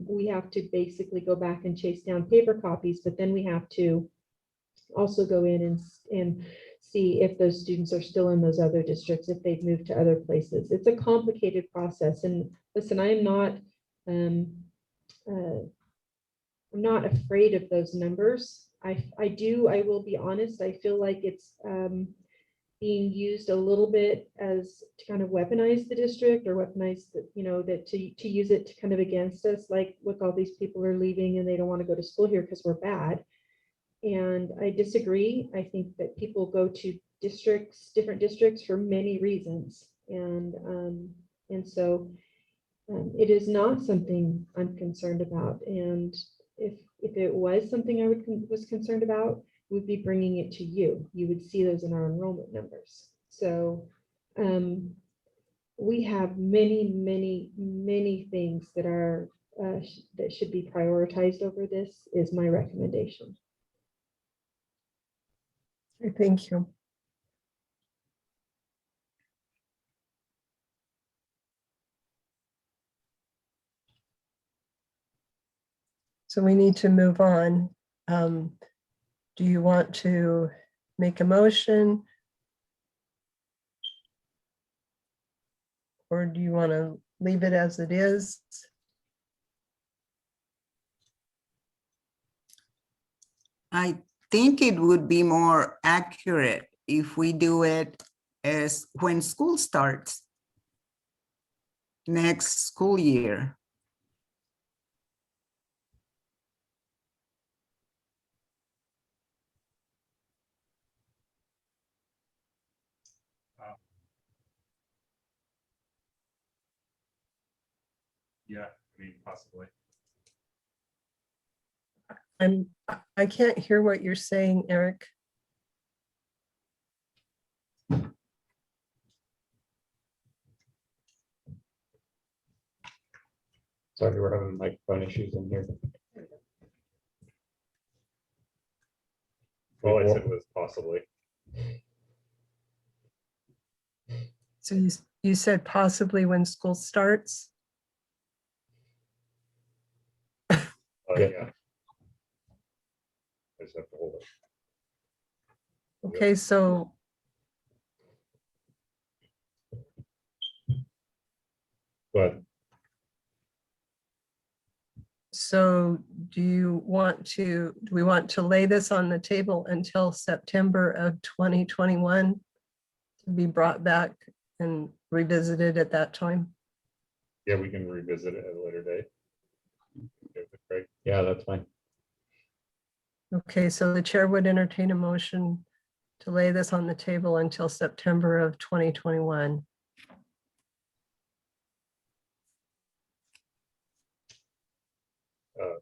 we have to basically go back and chase down paper copies, but then we have to also go in and see if those students are still in those other districts, if they've moved to other places. It's a complicated process. And listen, I'm not afraid of those numbers. I will be honest, I feel like it's being used a little bit as to kind of weaponize the district, or weaponize the, that to use it to kind of against us, like, look, all these people are leaving and they don't want to go to school here because we're bad. And I disagree. I think that people go to different districts for many reasons. And so it is not something I'm concerned about. And if it was something I was concerned about, we'd be bringing it to you. You would see those in our enrollment numbers. So we have many, many, many things that are that should be prioritized over this, is my recommendation. Thank you. So we need to move on. Do you want to make a motion? Or do you want to leave it as it is? I think it would be more accurate if we do it as when school starts next school year. Yeah, I mean, possibly. I can't hear what you're saying, Eric. Sorry, we're having microphone issues in here. All I said was possibly. So you said possibly when school starts? Yeah. I just have to hold it. Okay, so But do we want to lay this on the table until September of 2021 to be brought back and revisited at that time? yeah, we can revisit it at a later date. Yeah, that's fine. Okay, so the chair would entertain a motion to lay this on the table until September of 2021.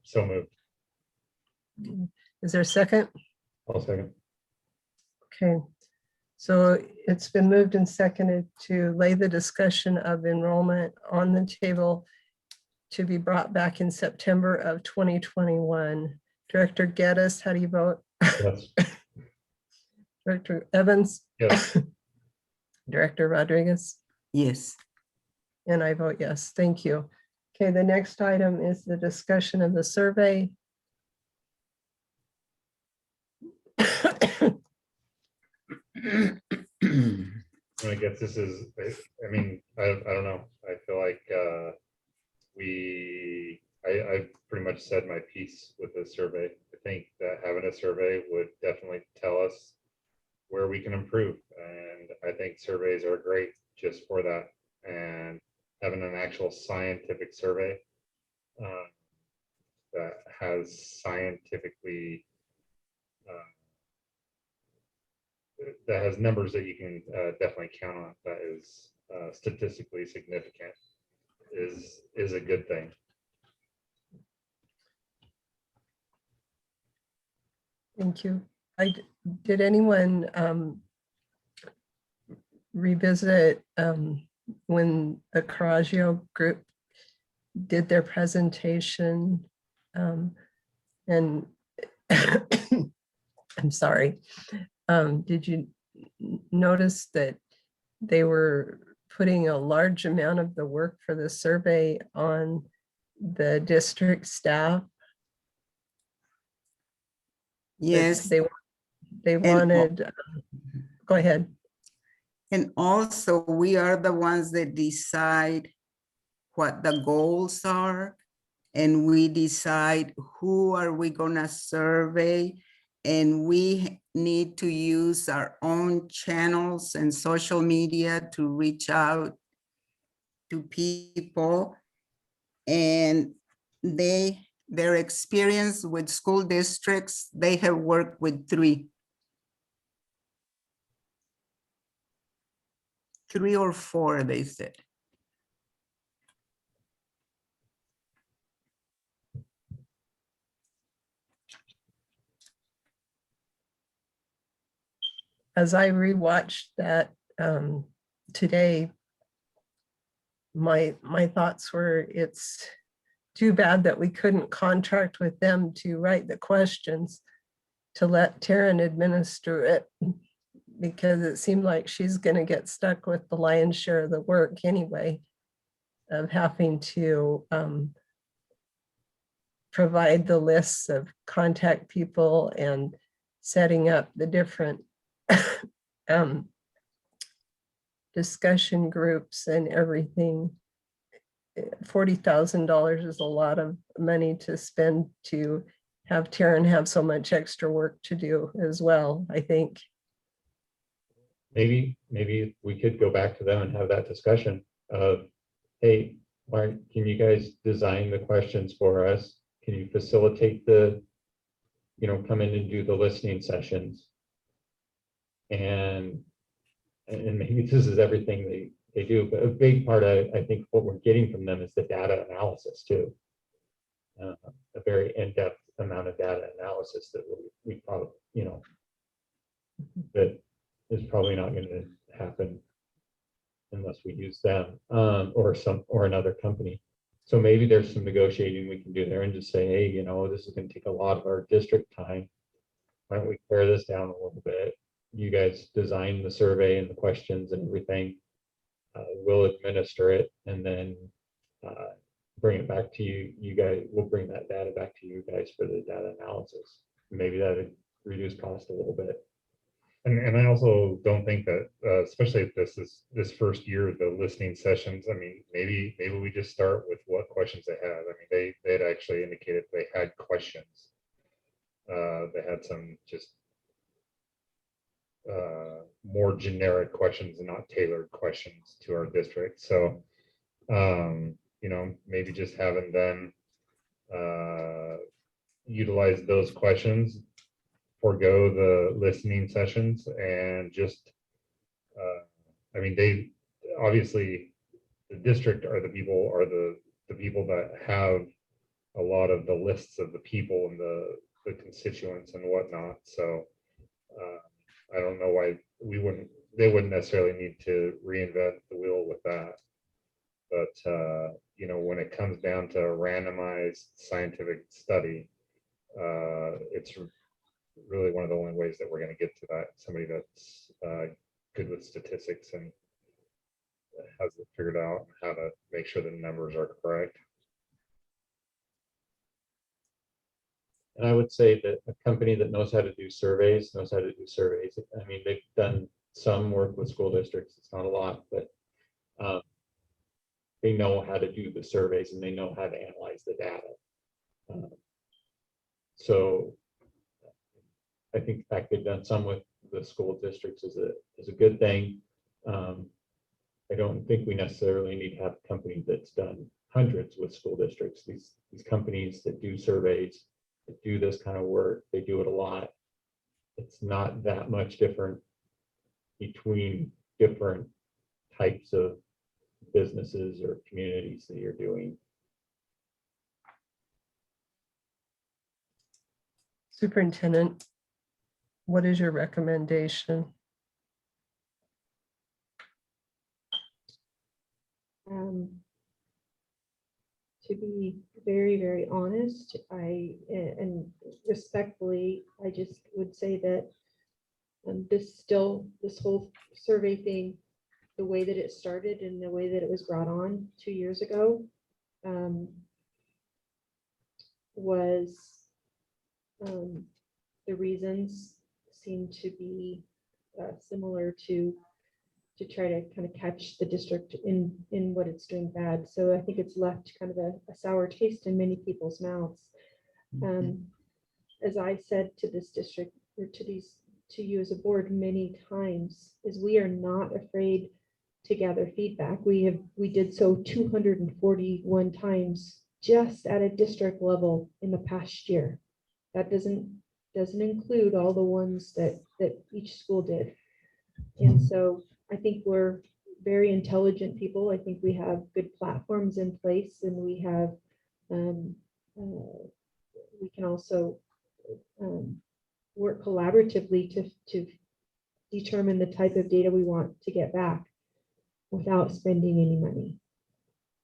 So moved. Is there a second? I'll second. Okay, so it's been moved and seconded to lay the discussion of enrollment on the table to be brought back in September of 2021. Director Geddes, how do you vote? Yes. Director Evans, Yes. Director Rodriguez, Yes. and I vote yes. Thank you. Okay, the next item is the discussion of the survey. I guess this is, I mean, I don't know. I feel like I've pretty much said my piece with this survey. I think that having a survey would definitely tell us where we can improve. And I think surveys are great just for that. And having an actual scientific survey that has scientifically that has numbers that you can definitely count on, that is statistically significant, is a good thing. Thank you. Did anyone revisit when the Coraggio group did their presentation? And I'm sorry. Did you notice that they were putting a large amount of the work for the survey on the district staff? Yes. They wanted, go ahead. And also, we are the ones that decide what the goals are, and we decide who are we gonna survey, and we need to use our own channels and social media to reach out to people. And their experience with school districts, they have worked with three or four, they said. As I rewatched that today, my thoughts were, it's too bad that we couldn't contract with them to write the questions to let Taryn administer it, because it seemed like she's going to get stuck with the lion's share of the work anyway, of having to provide the lists of contact people and setting up the different discussion groups and everything. $40,000 is a lot of money to spend to have Taryn have so much extra work to do as well, I think. Maybe we could go back to them and have that discussion of, hey, why can you guys design the questions for us? Can you facilitate the, come in and do the listening sessions? And maybe this is everything they do, but a big part of, I think, what we're getting from them is the data analysis too. A very in-depth amount of data analysis that we probably, that is probably not going to happen unless we use them or another company. So maybe there's some negotiating we can do there and just say, hey, this is going to take a lot of our district time. Why don't we pare this down a little bit? You guys design the survey and the questions and everything. We'll administer it and then bring it back to you. You guys, we'll bring that data back to you guys for the data analysis. Maybe that would reduce cost a little bit. And I also don't think that, especially if this is this first year of the listening sessions, I mean, maybe we just start with what questions they have. I mean, they had actually indicated they had questions. They had some just more generic questions and not tailored questions to our district. So, maybe just having them utilize those questions forego the listening sessions and just, I mean, they, obviously, the district are the people that have a lot of the lists of the people and the constituents and whatnot. So I don't know why they wouldn't necessarily need to reinvent the wheel with that. But you know, when it comes down to a randomized scientific study, it's really one of the only ways that we're going to get to that. Somebody that's good with statistics and has it figured out how to make sure the numbers are correct. And I would say that a company that knows how to do surveys knows how to do surveys. I mean, they've done some work with school districts. It's not a lot, but they know how to do the surveys and they know how to analyze the data. So I think the fact they've done some with the school districts is a good thing. I don't think we necessarily need to have a company that's done hundreds with school districts. These companies that do surveys, that do this kind of work, they do it a lot. It's not that much different between different types of businesses or communities that you're doing. Superintendent, what is your recommendation? To be very, very honest, and respectfully, I just would say that this whole survey thing, the way that it started and the way that it was brought on 2 years ago, was the reasons seem to be similar to try to kind of catch the district in what it's doing bad. So I think it's left kind of a sour taste in many people's mouths. As I said to this district, or to you as a board many times, is we are not afraid to gather feedback. We did so 241 times just at a district level in the past year. That doesn't include all the ones that each school did. And so I think we're very intelligent people. I think we have good platforms in place, and we have we can also work collaboratively to determine the type of data we want to get back without spending any money,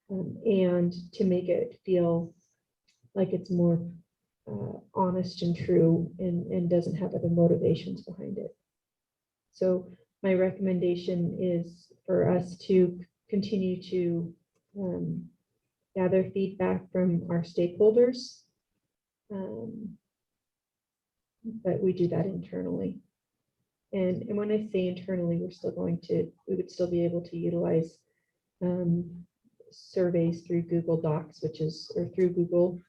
and to make it feel like it's more honest and true, and doesn't have other motivations behind it. So my recommendation is for us to continue to gather feedback from our stakeholders, but we do that internally. And when I say internally, we would still be able to utilize surveys through Google Docs, or through Google,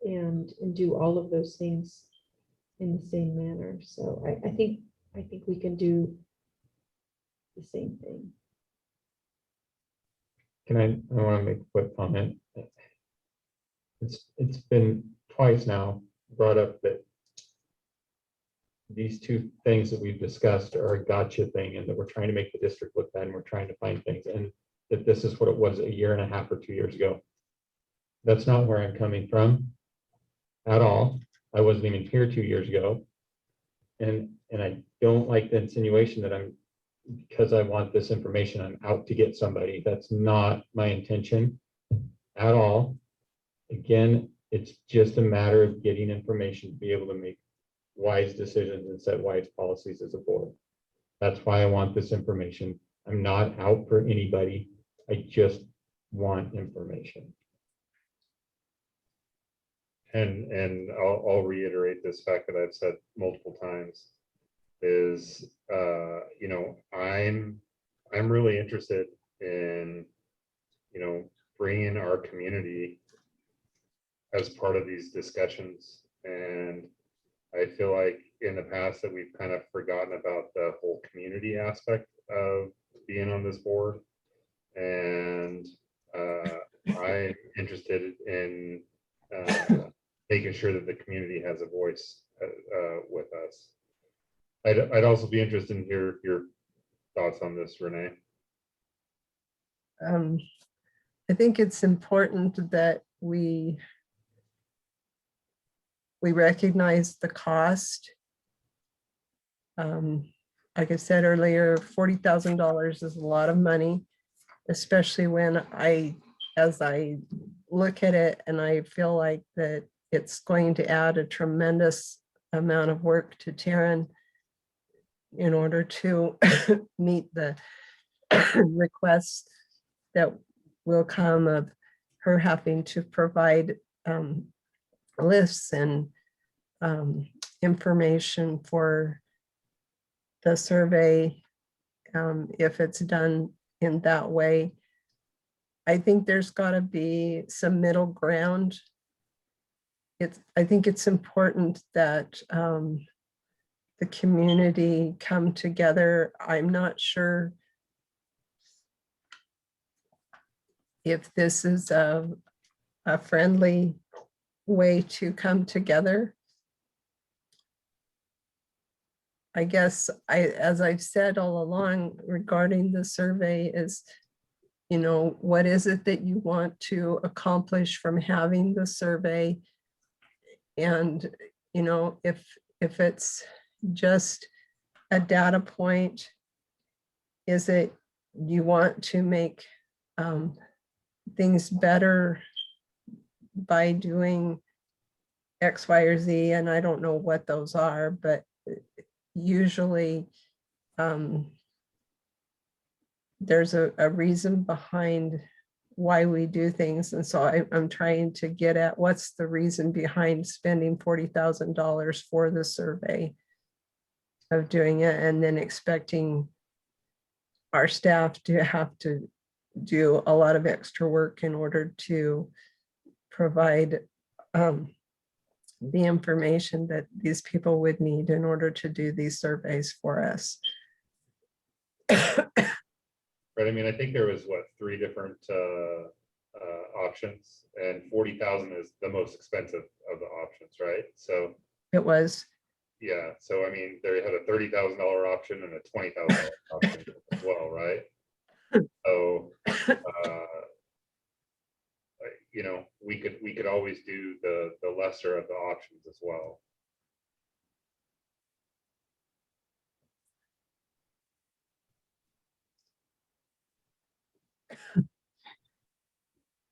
and do all of those things in the same manner. So I think we can do the same thing. I want to make a quick comment. It's been twice now brought up that these two things that we've discussed are a gotcha thing, and that we're trying to make the district look bad, and we're trying to find things, and that this is what it was a year and a half or 2 years ago. That's not where I'm coming from at all. I wasn't even here 2 years ago. And I don't like the insinuation that because I want this information, I'm out to get somebody. That's not my intention at all. Again, it's just a matter of getting information to be able to make wise decisions and set wise policies as a board. That's why I want this information. I'm not out for anybody. I just want information. And I'll reiterate this fact that I've said multiple times is, you know, I'm really interested in, you know, bringing our community as part of these discussions. And I feel like in the past that we've kind of forgotten about the whole community aspect of being on this board. And I'm interested in making sure that the community has a voice with us. I'd also be interested in hear your thoughts on this, Renee. I think it's important that we recognize the cost. Like I said earlier, $40,000 is a lot of money, especially when as I look at it and I feel like that it's going to add a tremendous amount of work to Taryn in order to meet the requests that will come of her having to provide lists and information for the survey, if it's done in that way. I think there's got to be some middle ground. I think it's important that the community come together. I'm not sure if this is a friendly way to come together. I guess as I've said all along regarding the survey is, you know, what is it that you want to accomplish from having the survey? And, you know, if it's just a data point, is it you want to make things better by doing X, Y, or Z? And I don't know what those are, but usually there's a reason behind why we do things. And so I'm trying to get at what's the reason behind spending $40,000 for the survey of doing it, and then expecting our staff to have to do a lot of extra work in order to provide the information that these people would need in order to do these surveys for us. Right, I mean, I think there was what, 3 different options, and 40,000 is the most expensive of the options, right? So It was, yeah, so I mean, they had a $30,000 option and a $20,000 option as well, right? So you know, we could always do the lesser of the options as well.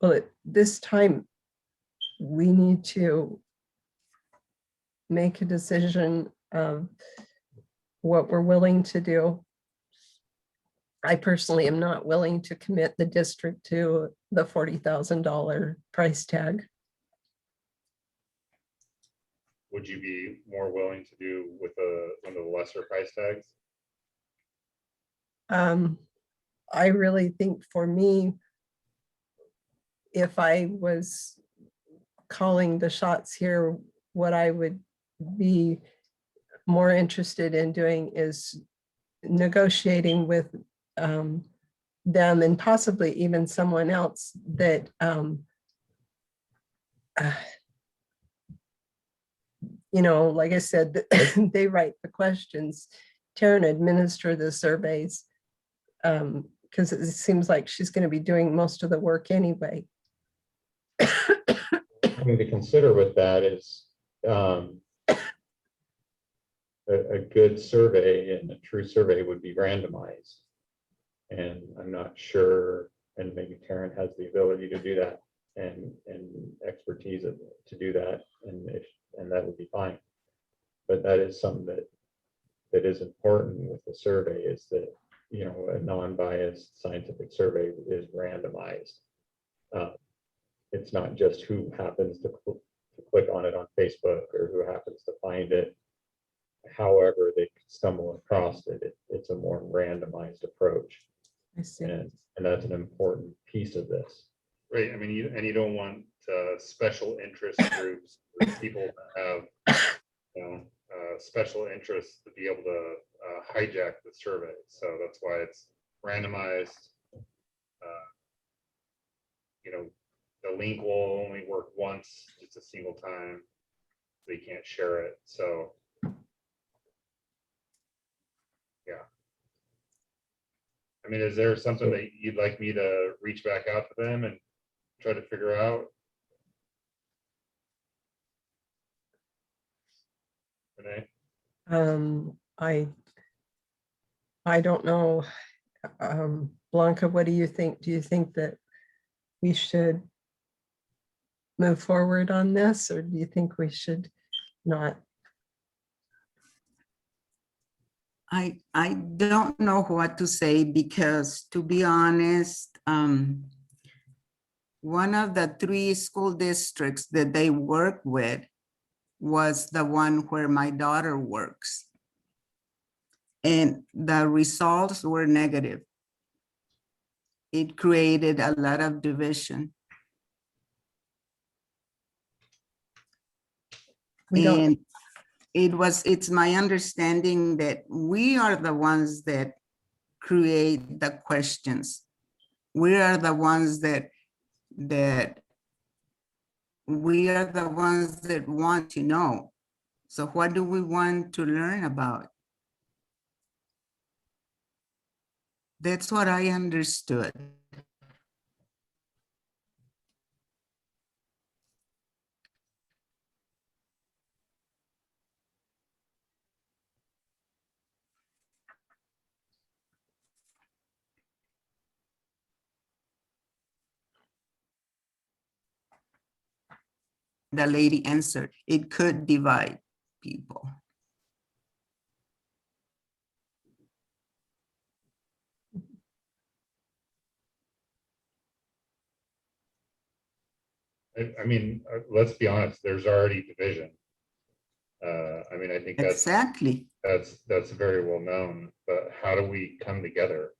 well, at this time, we need to make a decision of what we're willing to do. I personally am not willing to commit the district to the $40,000 price tag. Would you be more willing to do with one of the lesser price tags? I really think for me, if I was calling the shots here, what I would be more interested in doing is negotiating with them, and possibly even someone else that you know, like I said, they write the questions. Taryn administer the surveys, because it seems like she's going to be doing most of the work anyway. Something to consider with that is a good survey and a true survey would be randomized. And I'm not sure, and maybe Taryn has the ability to do that and expertise to do that, and that would be fine. But that is something that is important with the survey, is that, you know, a non-biased scientific survey is randomized. It's not just who happens to click on it on Facebook or who happens to find it. However they stumble across it, it's a more randomized approach. I see. And that's an important piece of this. Right, I mean, you don't want special interest groups, or people that have, you know, special interests to be able to hijack the survey. So that's why it's randomized. You know, the link will only work once, just a single time. they can't share it. So yeah. I mean, is there something that you'd like me to reach back out to them and try to figure out? Renee? I don't know. Blanca, what do you think? Do you think that we should move forward on this, or do you think we should not? I don't know what to say because, to be honest, one of the 3 school districts that they work with was the one where my daughter works. And the results were negative. It created a lot of division. We don't, And it's my understanding that we are the ones that create the questions. We are the ones that we are the ones that want to know. So what do we want to learn about? That's what I understood. The lady answered, it could divide people. I mean, let's be honest, there's already division. I mean, I think Exactly. that's very well known, but how do we come together?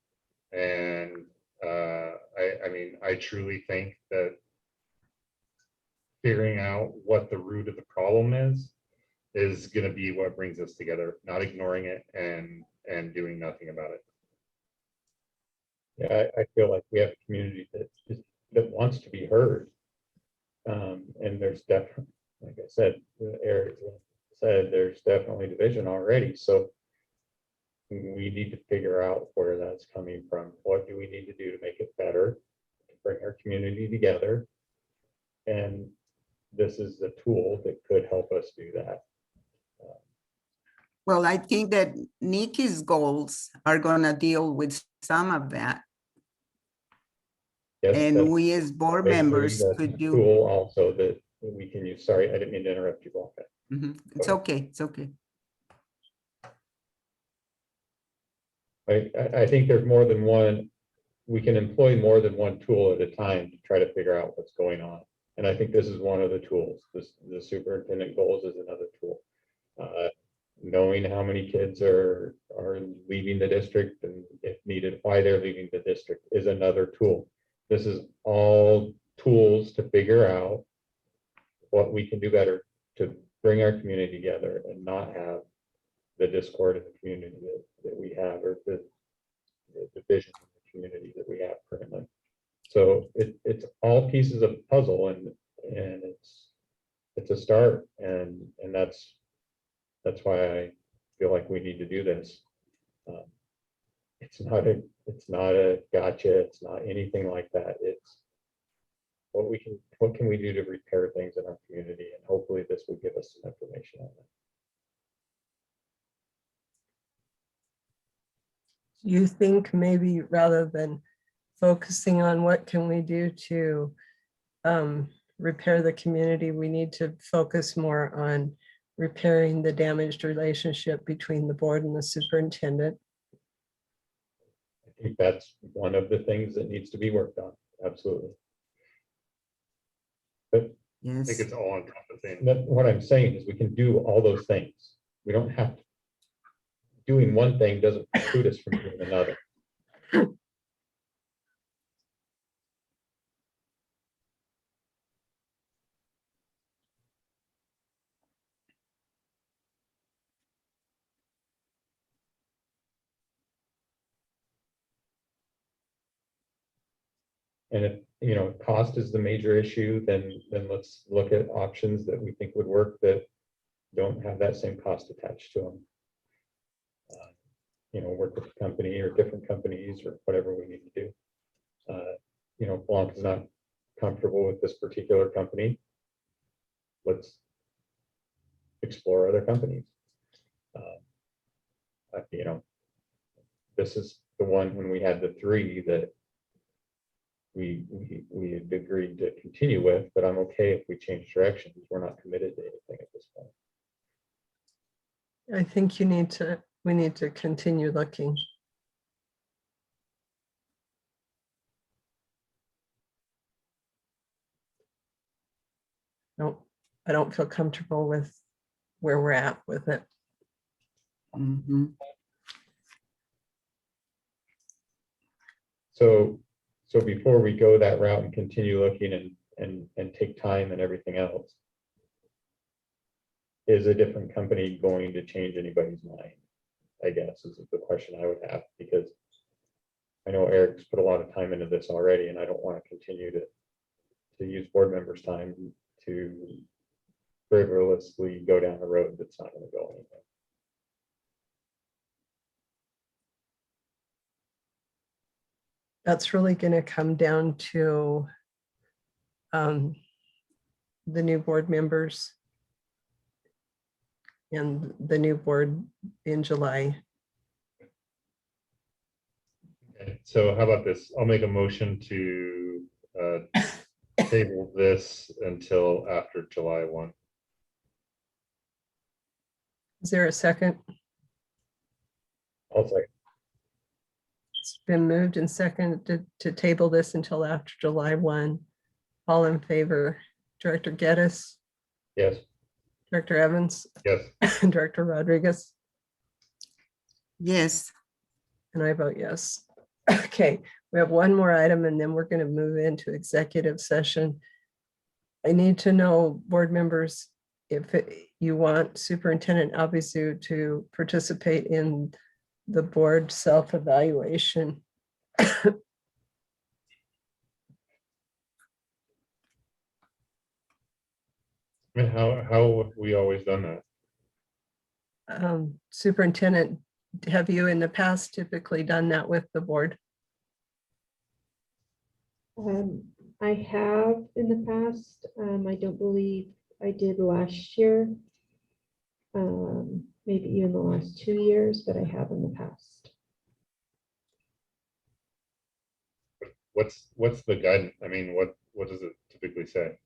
And I mean, I truly think that figuring out what the root of the problem is going to be what brings us together, not ignoring it and doing nothing about it. Yeah, I feel like we have a community that wants to be heard. And there's definitely, like I said, Eric said, there's definitely division already. So we need to figure out where that's coming from. What do we need to do to make it better, to bring our community together? And this is the tool that could help us do that. Well, I think that Nikki's goals are gonna deal with some of that. Yes, And that's- we as board I agree, members that's could a do. Tool also that we can use. Sorry, I didn't mean to interrupt you, Blanca. It's okay, it's okay. I think there's more than one, we can employ more than one tool at a time to try to figure out what's going on. And I think this is one of the tools. The superintendent goals is another tool. Knowing how many kids are leaving the district and if needed, why they're leaving the district is another tool. This is all tools to figure out what we can do better to bring our community together and not have the discord in the community that we have, or the division in the community that we have currently. So it's all pieces of the puzzle, and it's a start, and that's why I feel like we need to do this. It's not a gotcha. It's not anything like that. It's what can we do to repair things in our community, and hopefully this will give us some information on that. you think maybe rather than focusing on what can we do to repair the community, we need to focus more on repairing the damaged relationship between the board and the superintendent? I think that's one of the things that needs to be worked on. Absolutely. But I Yes. think it's all encompassing. what I'm saying is we can do all those things. We don't have to. Doing one thing doesn't preclude us from doing another. And if cost is the major issue, then let's look at options that we think would work that don't have that same cost attached to them. Work with the company or different companies or whatever we need to do. If Blanc is not comfortable with this particular company, let's explore other companies. This is the one when we had the 3 that we had agreed to continue with, but I'm okay if we change directions. We're not committed to anything at this point. I think we need to continue looking. No, I don't feel comfortable with where we're at with it. Mhm. So before we go that route and continue looking and take time and everything else, is a different company going to change anybody's mind? I guess is the question I would have, because I know Eric's put a lot of time into this already, and I don't want to continue to use board members' time to frivolously go down a road that's not going to go anywhere. That's really going to come down to the new board members and the new board in July. Okay, so how about this? I'll make a motion to table this until after July 1. Is there a second? I'll say, It's been moved and seconded to table this until after July 1. All in favor, Director Geddes, yes. Director Evans, Yes. and Director Rodriguez, Yes, and I vote yes. Okay, we have one more item and then we're going to move into executive session. I need to know, board members, if you want Superintendent Albizu to participate in the board self-evaluation. I mean, how have we always done that? Superintendent, have you in the past typically done that with the board? I have in the past. I don't believe I did last year. Maybe even the last 2 years, but I have in the past. What's the guidance? I mean, what does it typically say?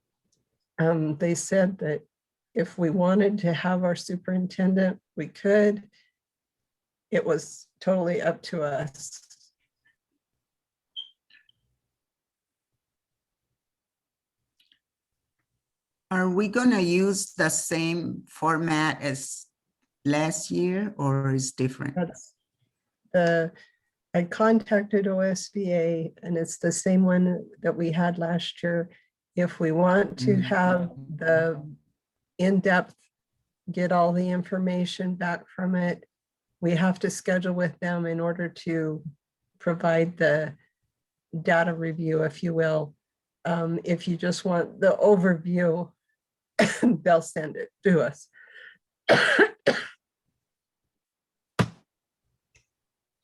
They said that if we wanted to have our superintendent, we could. It was totally up to us. are we gonna use the same format as last year or is different? That's I contacted OSBA and it's the same one that we had last year. If we want to have the in-depth, get all the information back from it, we have to schedule with them in order to provide the data review, if you will. If you just want the overview, they'll send it to us.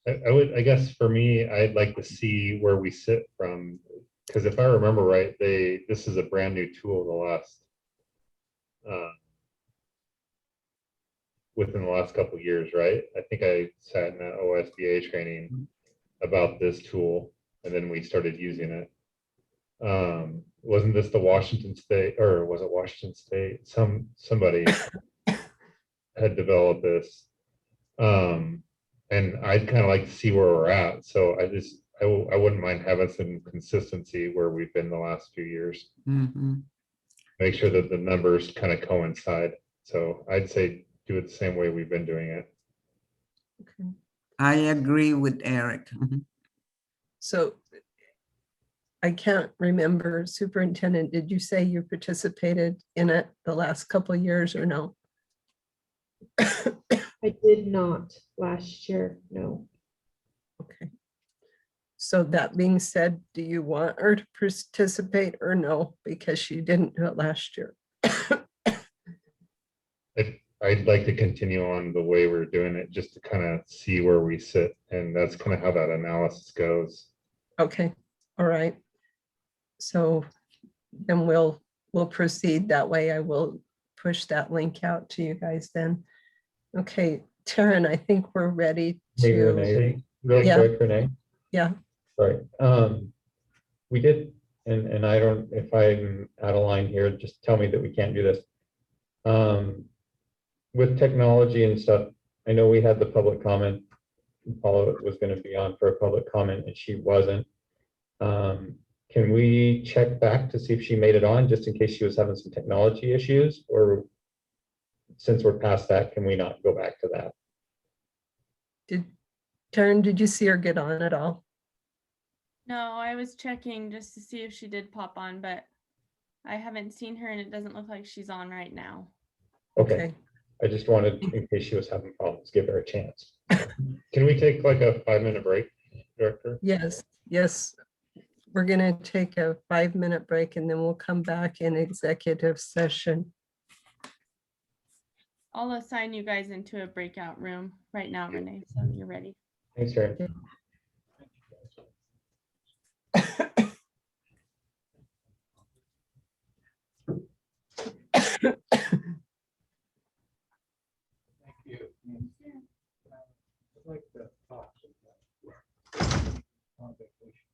I guess for me, I'd like to see where we sit from, because if I remember right, this is a brand new tool within the last couple of years, right? I think I sat in that OSBA training about this tool, and then we started using it. Wasn't this the Washington State, or was it Washington State? Somebody had developed this. And I'd kind of like to see where we're at. So I wouldn't mind having some consistency where we've been the last few years. Mhm. Make sure that the numbers kind of coincide. So I'd say do it the same way we've been doing it. Okay. I agree with Eric. Mhm. So I can't remember, Superintendent, did you say you participated in it the last couple of years or no? I did not last year, no. Okay. So that being said, do you want her to participate or no? Because she didn't do it last year. I'd like to continue on the way we're doing it, just to kind of see where we sit. And that's kind of how that analysis goes. Okay, all right. So then we'll proceed that way. I will push that link out to you guys then. Okay, Taryn, I think we're ready Hey, to, Renee, real Yeah. quick, Renee. yeah, Sorry. We did, and I don't, if I'm out of line here, just tell me that we can't do this. With technology and stuff, I know we had the public comment. Paula was gonna be on for a public comment and she wasn't. Can we check back to see if she made it on, just in case she was having some technology issues? Or since we're past that, can we not go back to that? Taryn, did you see her get on at all? No, I was checking just to see if she did pop on, but I haven't seen her and it doesn't look like she's on right now. Okay, I just wanted, in case she was having problems, give her a chance. Can we take like a 5-minute break, Director? Yes, yes. We're gonna take a 5-minute break and then we'll come back in executive session. I'll assign you guys into a breakout room right now, Renee, so you're ready. Thanks, Sharon. Thank you. I'd like to talk some on vacation.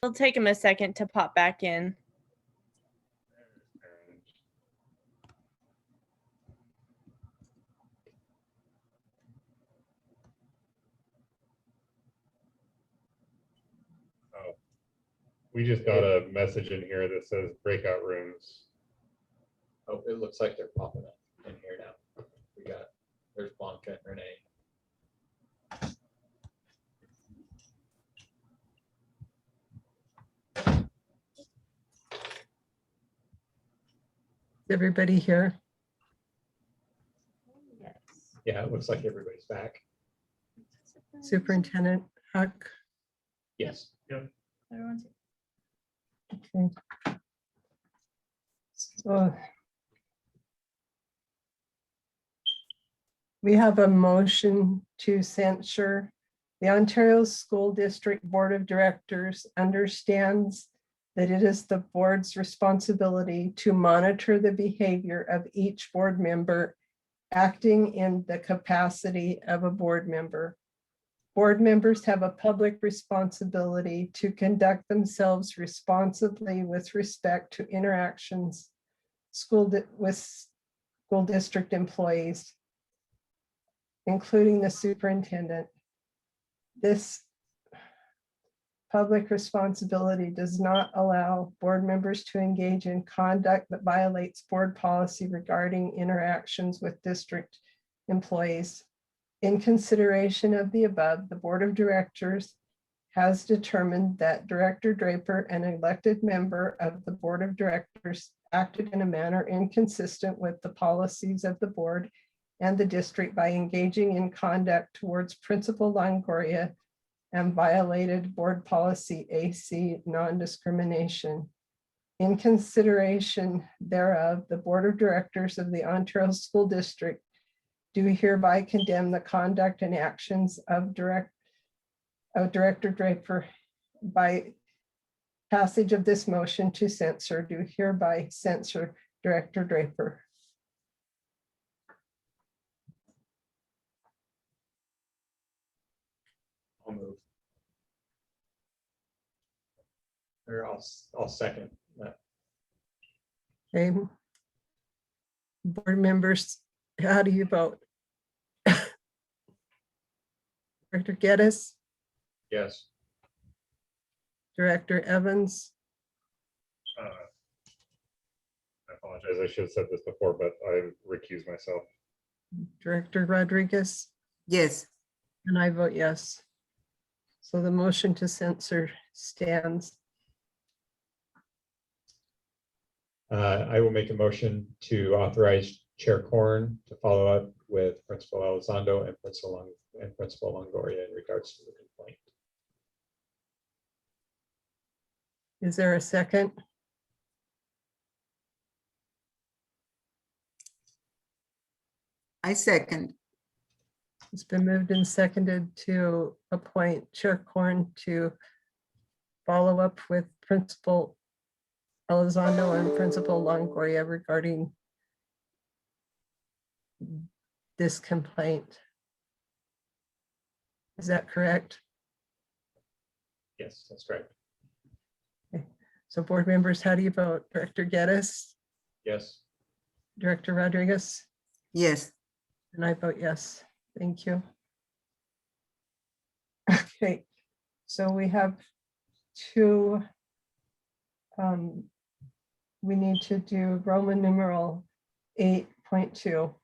It'll take him a second to pop back in. Oh, we just got a message in here that says breakout rooms. Oh, it looks like they're popping up in here now. There's Blanca and Renee. Everybody here? Yes. Yeah, it looks like everybody's back. Superintendent Huck? Yes. Everyone's Okay. So we have a motion to censure. The Ontario School District Board of Directors understands that it is the board's responsibility to monitor the behavior of each board member acting in the capacity of a board member. Board members have a public responsibility to conduct themselves responsibly with respect to interactions with school district employees, including the superintendent. This public responsibility does not allow board members to engage in conduct that violates board policy regarding interactions with district employees. In consideration of the above, the Board of Directors has determined that Director Draper, an elected member of the Board of Directors, acted in a manner inconsistent with the policies of the board and the district by engaging in conduct towards Principal Longoria and violated board policy AC non-discrimination. In consideration thereof, the Board of Directors of the Ontario School District do hereby condemn the conduct and actions of Director Draper. By passage of this motion to censor, do hereby censor Director Draper. I'll move. Or I'll second that. Okay. Board members, how do you vote? Director Geddes, Yes. Director Evans, I apologize, I should have said this before, but I recuse myself. Director Rodriguez, Yes, and I vote yes. So the motion to censor stands. I will make a motion to authorize Chair Corn to follow up with Principal Elizondo and Principal Longoria in regards to the complaint. Is there a second? I second. It's been moved and seconded to appoint Chair Corn to follow up with Principal Elizondo and Principal Longoria regarding this complaint. Is that correct? Yes, that's correct. So board members, how do you vote? Director Geddes, Yes. Director Rodriguez, Yes. and I vote yes. Thank you. Okay, so we have two. We need to do Roman numeral 8.2.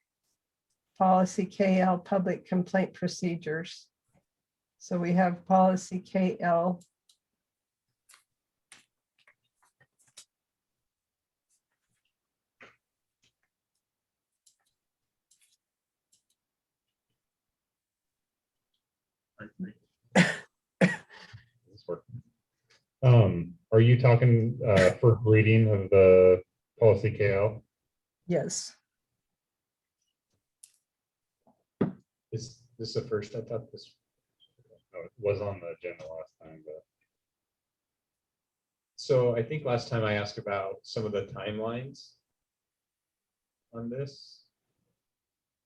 Policy KL Public Complaint Procedures. So we have policy KL. Are you talking first reading of the policy KL? Yes, Is this the first? I thought this was on the agenda last time, but. So I think last time I asked about some of the timelines on this.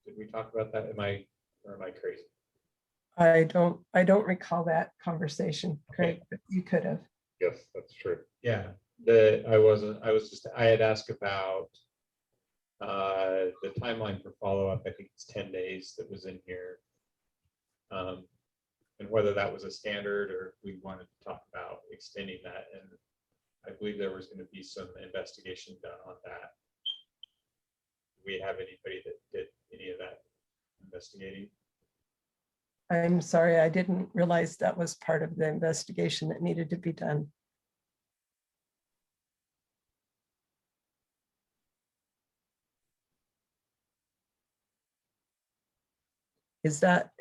Did we talk about that? Or am I crazy? I don't recall that conversation, Craig, but you could have. Yes, that's true. Yeah, I had asked about the timeline for follow-up. I think it's 10 days that was in here. And whether that was a standard or we wanted to talk about extending that. And I believe there was going to be some investigation done on that. Do we have anybody that did any of that investigating? I'm sorry, I didn't realize that was part of the investigation that needed to be done. Is that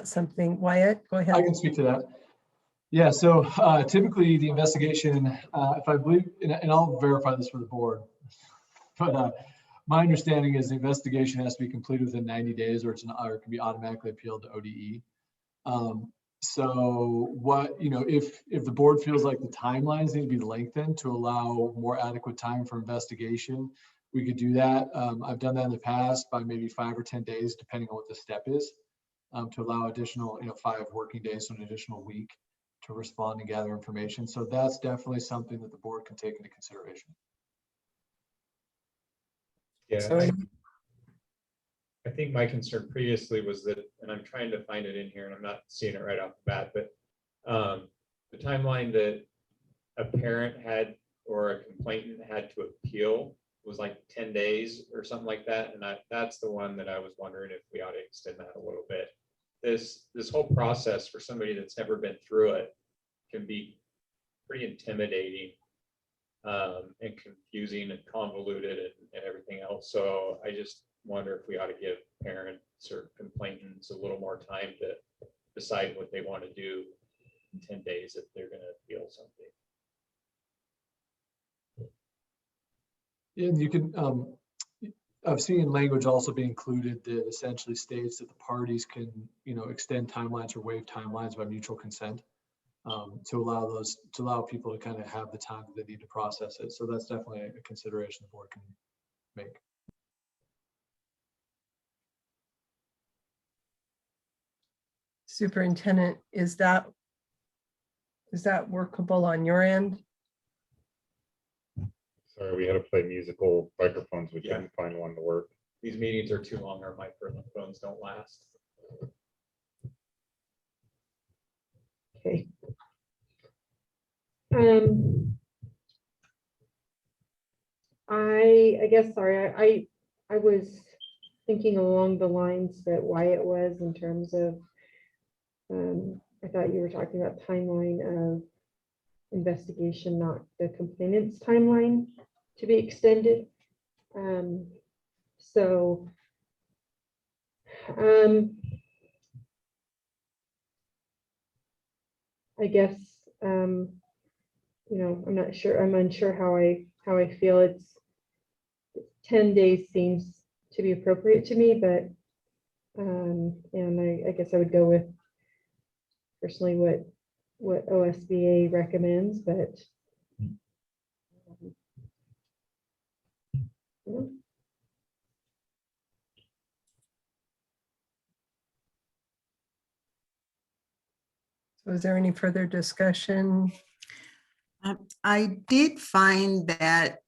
something, Wyatt? Go I ahead. can speak to that. Yeah, so typically the investigation, if I believe, and I'll verify this for the board, but my understanding is the investigation has to be completed within 90 days or it can be automatically appealed to ODE. So what, if the board feels like the timelines need to be lengthened to allow more adequate time for investigation, we could do that. I've done that in the past by maybe 5 or 10 days, depending on what the step is, to allow additional, 5 working days, so an additional week to respond and gather information. So that's definitely something that the board can take into consideration. Yeah, So I think my concern previously was that, and I'm trying to find it in here and I'm not seeing it right off the bat, but the timeline that a parent had or a complainant had to appeal was like 10 days or something like that. And that's the one that I was wondering if we ought to extend that a little bit. This whole process for somebody that's never been through it can be pretty intimidating and confusing and convoluted and everything else. So I just wonder if we ought to give parents or complainants a little more time to decide what they want to do in 10 days if they're going to appeal something. And you can, I've seen language also be included that essentially states that the parties can, extend timelines or waive timelines by mutual consent to allow people to kind of have the time that they need to process it. So that's definitely a consideration the board can make. Superintendent, is that workable on your end? Sorry, we had to play musical microphones. We Yeah. couldn't find one to work. These meetings are too long. Our microphones don't last. Okay. I guess, sorry, I was thinking along the lines that Wyatt was in terms of, I thought you were talking about timeline of investigation, not the complainant's timeline to be extended. So, I guess, I'm not sure, I'm unsure how I feel. It's 10 days seems to be appropriate to me, but, and I guess I would go with personally what OSBA recommends, but. Yeah. So is there any further discussion? I did find that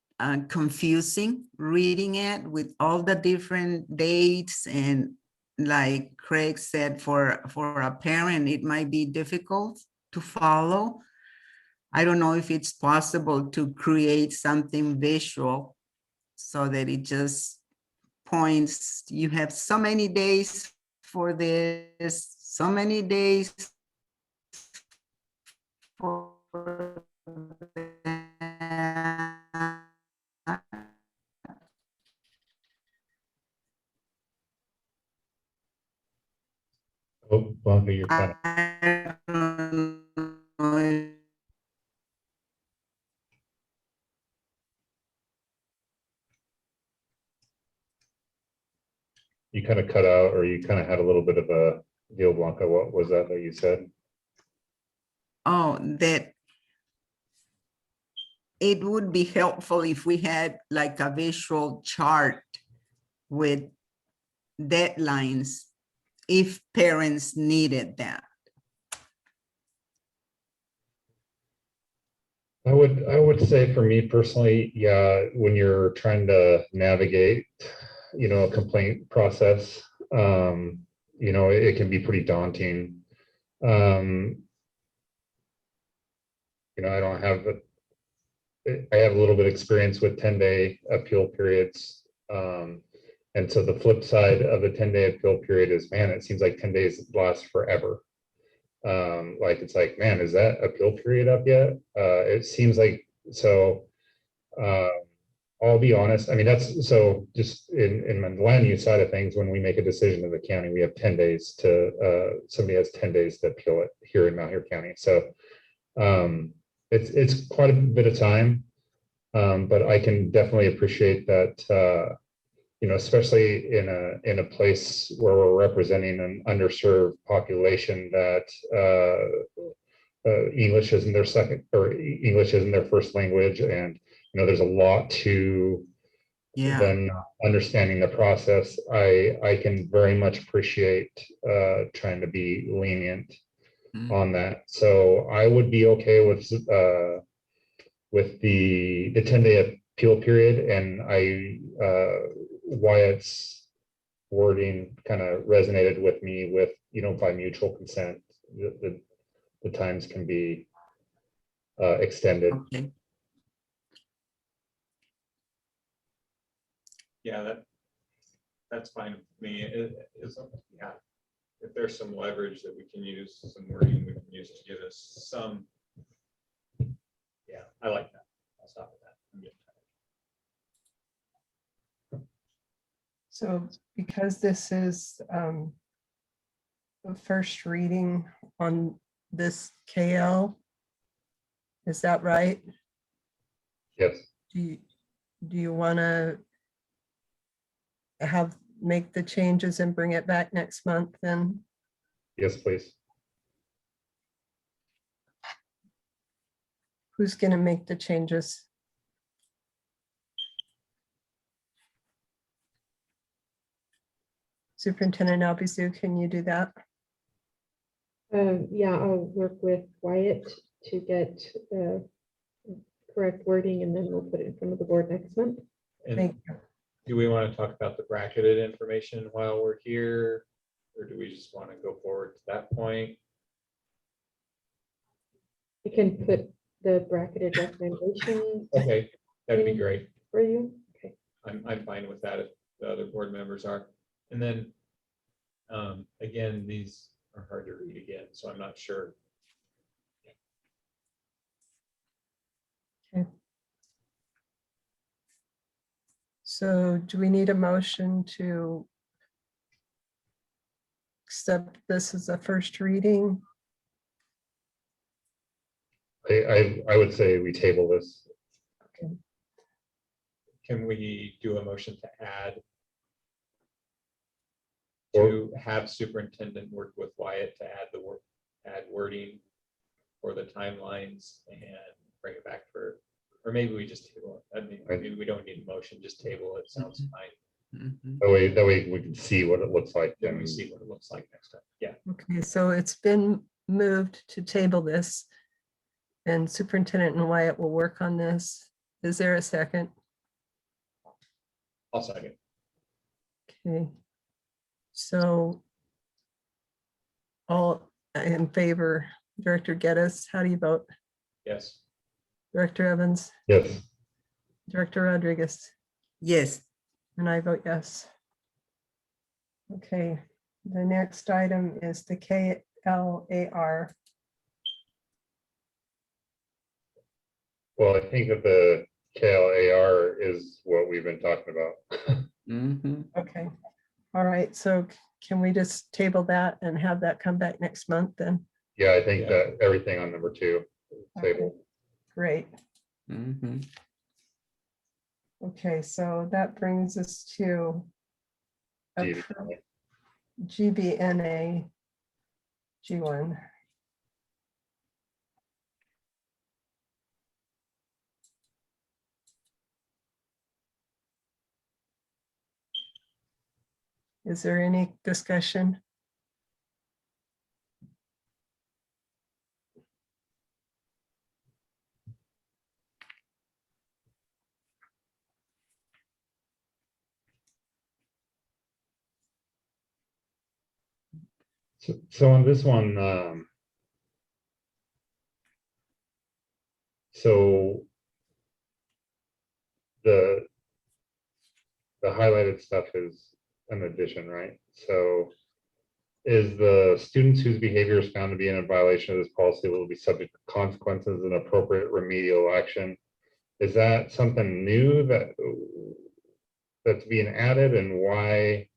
confusing reading it with all the different dates, and like Craig said, for a parent, it might be difficult to follow. I don't know if it's possible to create something visual so that it just points, you have so many days for this, so many days for that. Oh, Blanca, you're kind of, I don't know. you kind of cut out, or you kind of had a little bit of a deal, Blanca. What was that you said? Oh, that it would be helpful if we had like a visual chart with deadlines if parents needed that. I would say for me personally, yeah, when you're trying to navigate, a complaint process, it can be pretty daunting. I don't have, I have a little bit of experience with 10-day appeal periods. And so the flip side of a 10-day appeal period is, man, it seems like 10 days lasts forever. Like, it's like, man, is that appeal period up yet? It seems like, so I'll be honest. I mean, that's so just in the land use side of things, when we make a decision in the county, we have 10 days to, somebody has 10 days to appeal it here in Mount Airy County. So it's quite a bit of time, but I can definitely appreciate that, especially in a place where we're representing an underserved population that English isn't their second, or English isn't their first language, and there's a lot to them understanding the process. I can very much appreciate trying to be lenient on that. So I would be okay with the 10-day appeal period, and Wyatt's wording kind of resonated with me with, by mutual consent, the times can be extended. Okay. Yeah, that's fine with me. Yeah. If there's some leverage that we can use, some wording we can use to give us some. Yeah, I like that. I'll stop at that. I'm getting tired. So because this is the first reading on this KL, is that right? Yes. Do you want to make the changes and bring it back next month then? Yes, please. Who's going to make the changes? Superintendent Albizu, can you do that? Yeah, I'll work with Wyatt to get correct wording, and then we'll put it in front of the board next month. And Thank you. do we want to talk about the bracketed information while we're here? Or do we just want to go forward to that point? You can put the bracketed recommendation Okay, that'd be great. for you. Okay. I'm fine with that if the other board members are. And then, again, these are hard to read again, so I'm not sure. Okay. So do we need a motion to accept this as a first reading? I would say we table this. Can we do a motion to add to have superintendent work with Wyatt to add the work, add wording for the timelines and bring it back for, or maybe we just table it. I mean, maybe we don't need a motion, just table it. Sounds fine. Mhm. That way we can see what it looks like. Then we And see what it looks like next time. Yeah. Okay, so it's been moved to table this. And Superintendent and Wyatt will work on this. Is there a second? I'll second. Okay. So all in favor, Director Geddes, how do you vote? Yes. Director Evans, yes, Director Rodriguez, Yes, and I vote yes. Okay, the next item is the KLAR. well, I think that the KLAR is what we've been talking about. mhm. Okay, all right, so can we just table that and have that come back next month then? Yeah, I think that everything on number 2 table. Okay, great. Mhm. Okay, so that brings us to GBNA. GBNA G1. Is there any discussion? So on this one, so the highlighted stuff is an addition, right? So is the students whose behavior is found to be in a violation of this policy will be subject to consequences and appropriate remedial action? Is that something new that's being added, and why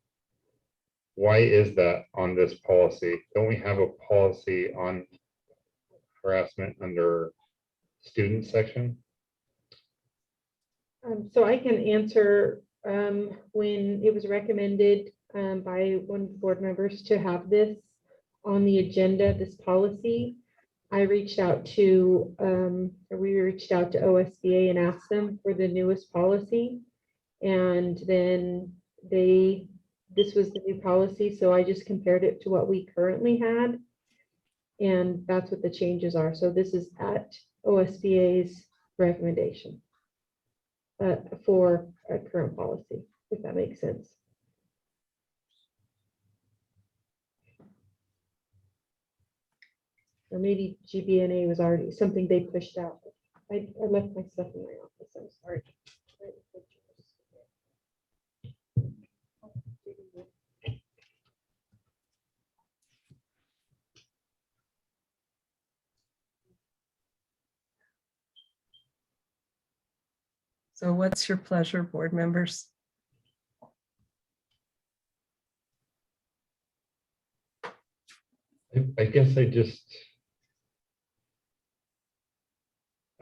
is that on this policy? Don't we have a policy on harassment under student section? So I can answer, when it was recommended, by one of the board members to have this on the agenda, this policy. I reached out to, or we reached out to OSBA and asked them for the newest policy. And then this was the new policy, so I just compared it to what we currently had. And that's what the changes are. So this is at OSBA's recommendation for a current policy, if that makes sense. Or maybe GBNA was already something they pushed out. I left my stuff in my office, I'm sorry. So what's your pleasure, board members? I guess I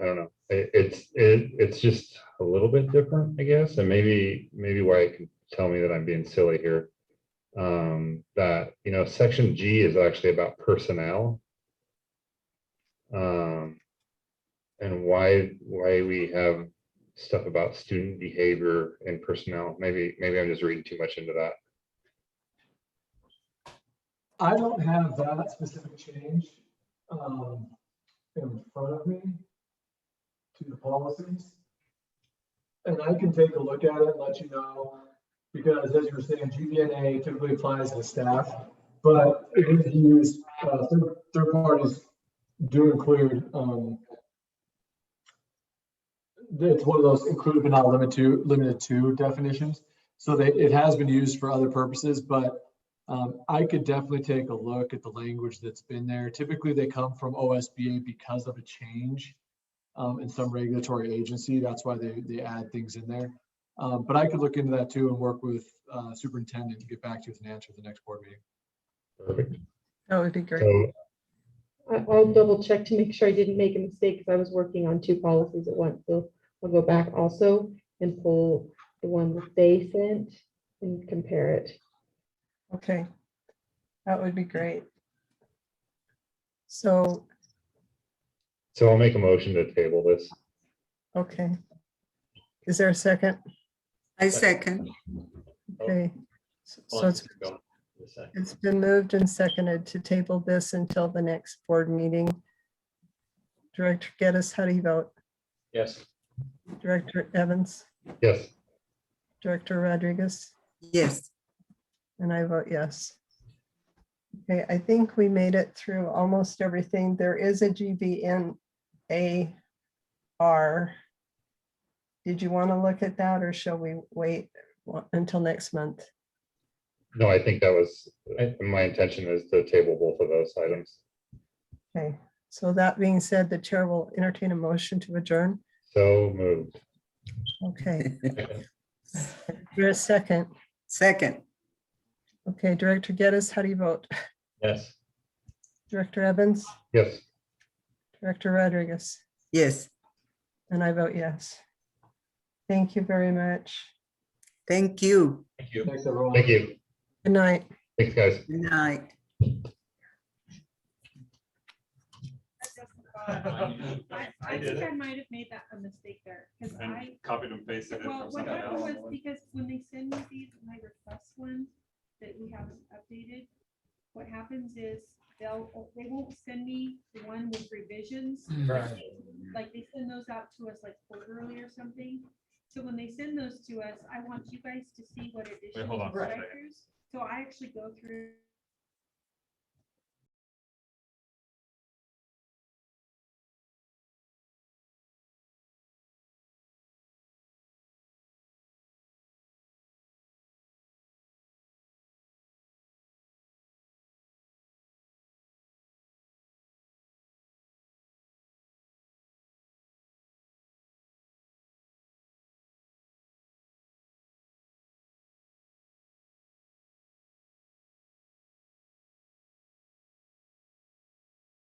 don't know. It's just a little bit different, I guess, and maybe Wyatt can tell me that I'm being silly here. That, section G is actually about personnel. And why we have stuff about student behavior and personnel. Maybe I'm just reading too much into that. I don't have that specific change in front of me to the policies. And I can take a look at it and let you know, because as you were saying, GBNA typically applies to staff, but it is used, third parties do include, it's one of those included but not limited to definitions. So it has been used for other purposes, but I could definitely take a look at the language that's been there. Typically they come from OSBA because of a change in some regulatory agency. That's why they add things in there. But I could look into that too and work with superintendent and get back to you with an answer at the next board meeting. Perfect. That would be great. So I'll double check to make sure I didn't make a mistake because I was working on 2 policies at once. So I'll go back also and pull the one that they sent and compare it. Okay, that would be great. So, So I'll make a motion to table this. okay. Is there a second? I second. Okay. So Let's go. it's been moved and seconded to table this until the next board meeting. Director Geddes, how do you vote? Yes. Director Evans, Yes, Director Rodriguez, Yes, and I vote yes. Okay, I think we made it through almost everything. There is a GBNAR. Did you want to look at that, or shall we wait until next month? no, I think that was, my intention is to table both of those items. Okay, so that being said, the chair will entertain a motion to adjourn. So moved. Okay, you're a second. second. Okay, Director Geddes, how do you vote? Yes. Director Evans, Yes. Director Rodriguez, Yes, and I vote yes. Thank you very much. thank you. Thank you. Thanks, everyone. Thank you. Good night. Thanks, guys. Good night. I think I might have made that a mistake there, because I, Copied and pasted well, what happened was because when they send me these, my request ones that we haven't updated, what happens is they won't send me the one with revisions. Like they send those out to us like quarterly or something. So when they send those to us, I want you guys to see what additional hold on for a second. strikers. So I actually go through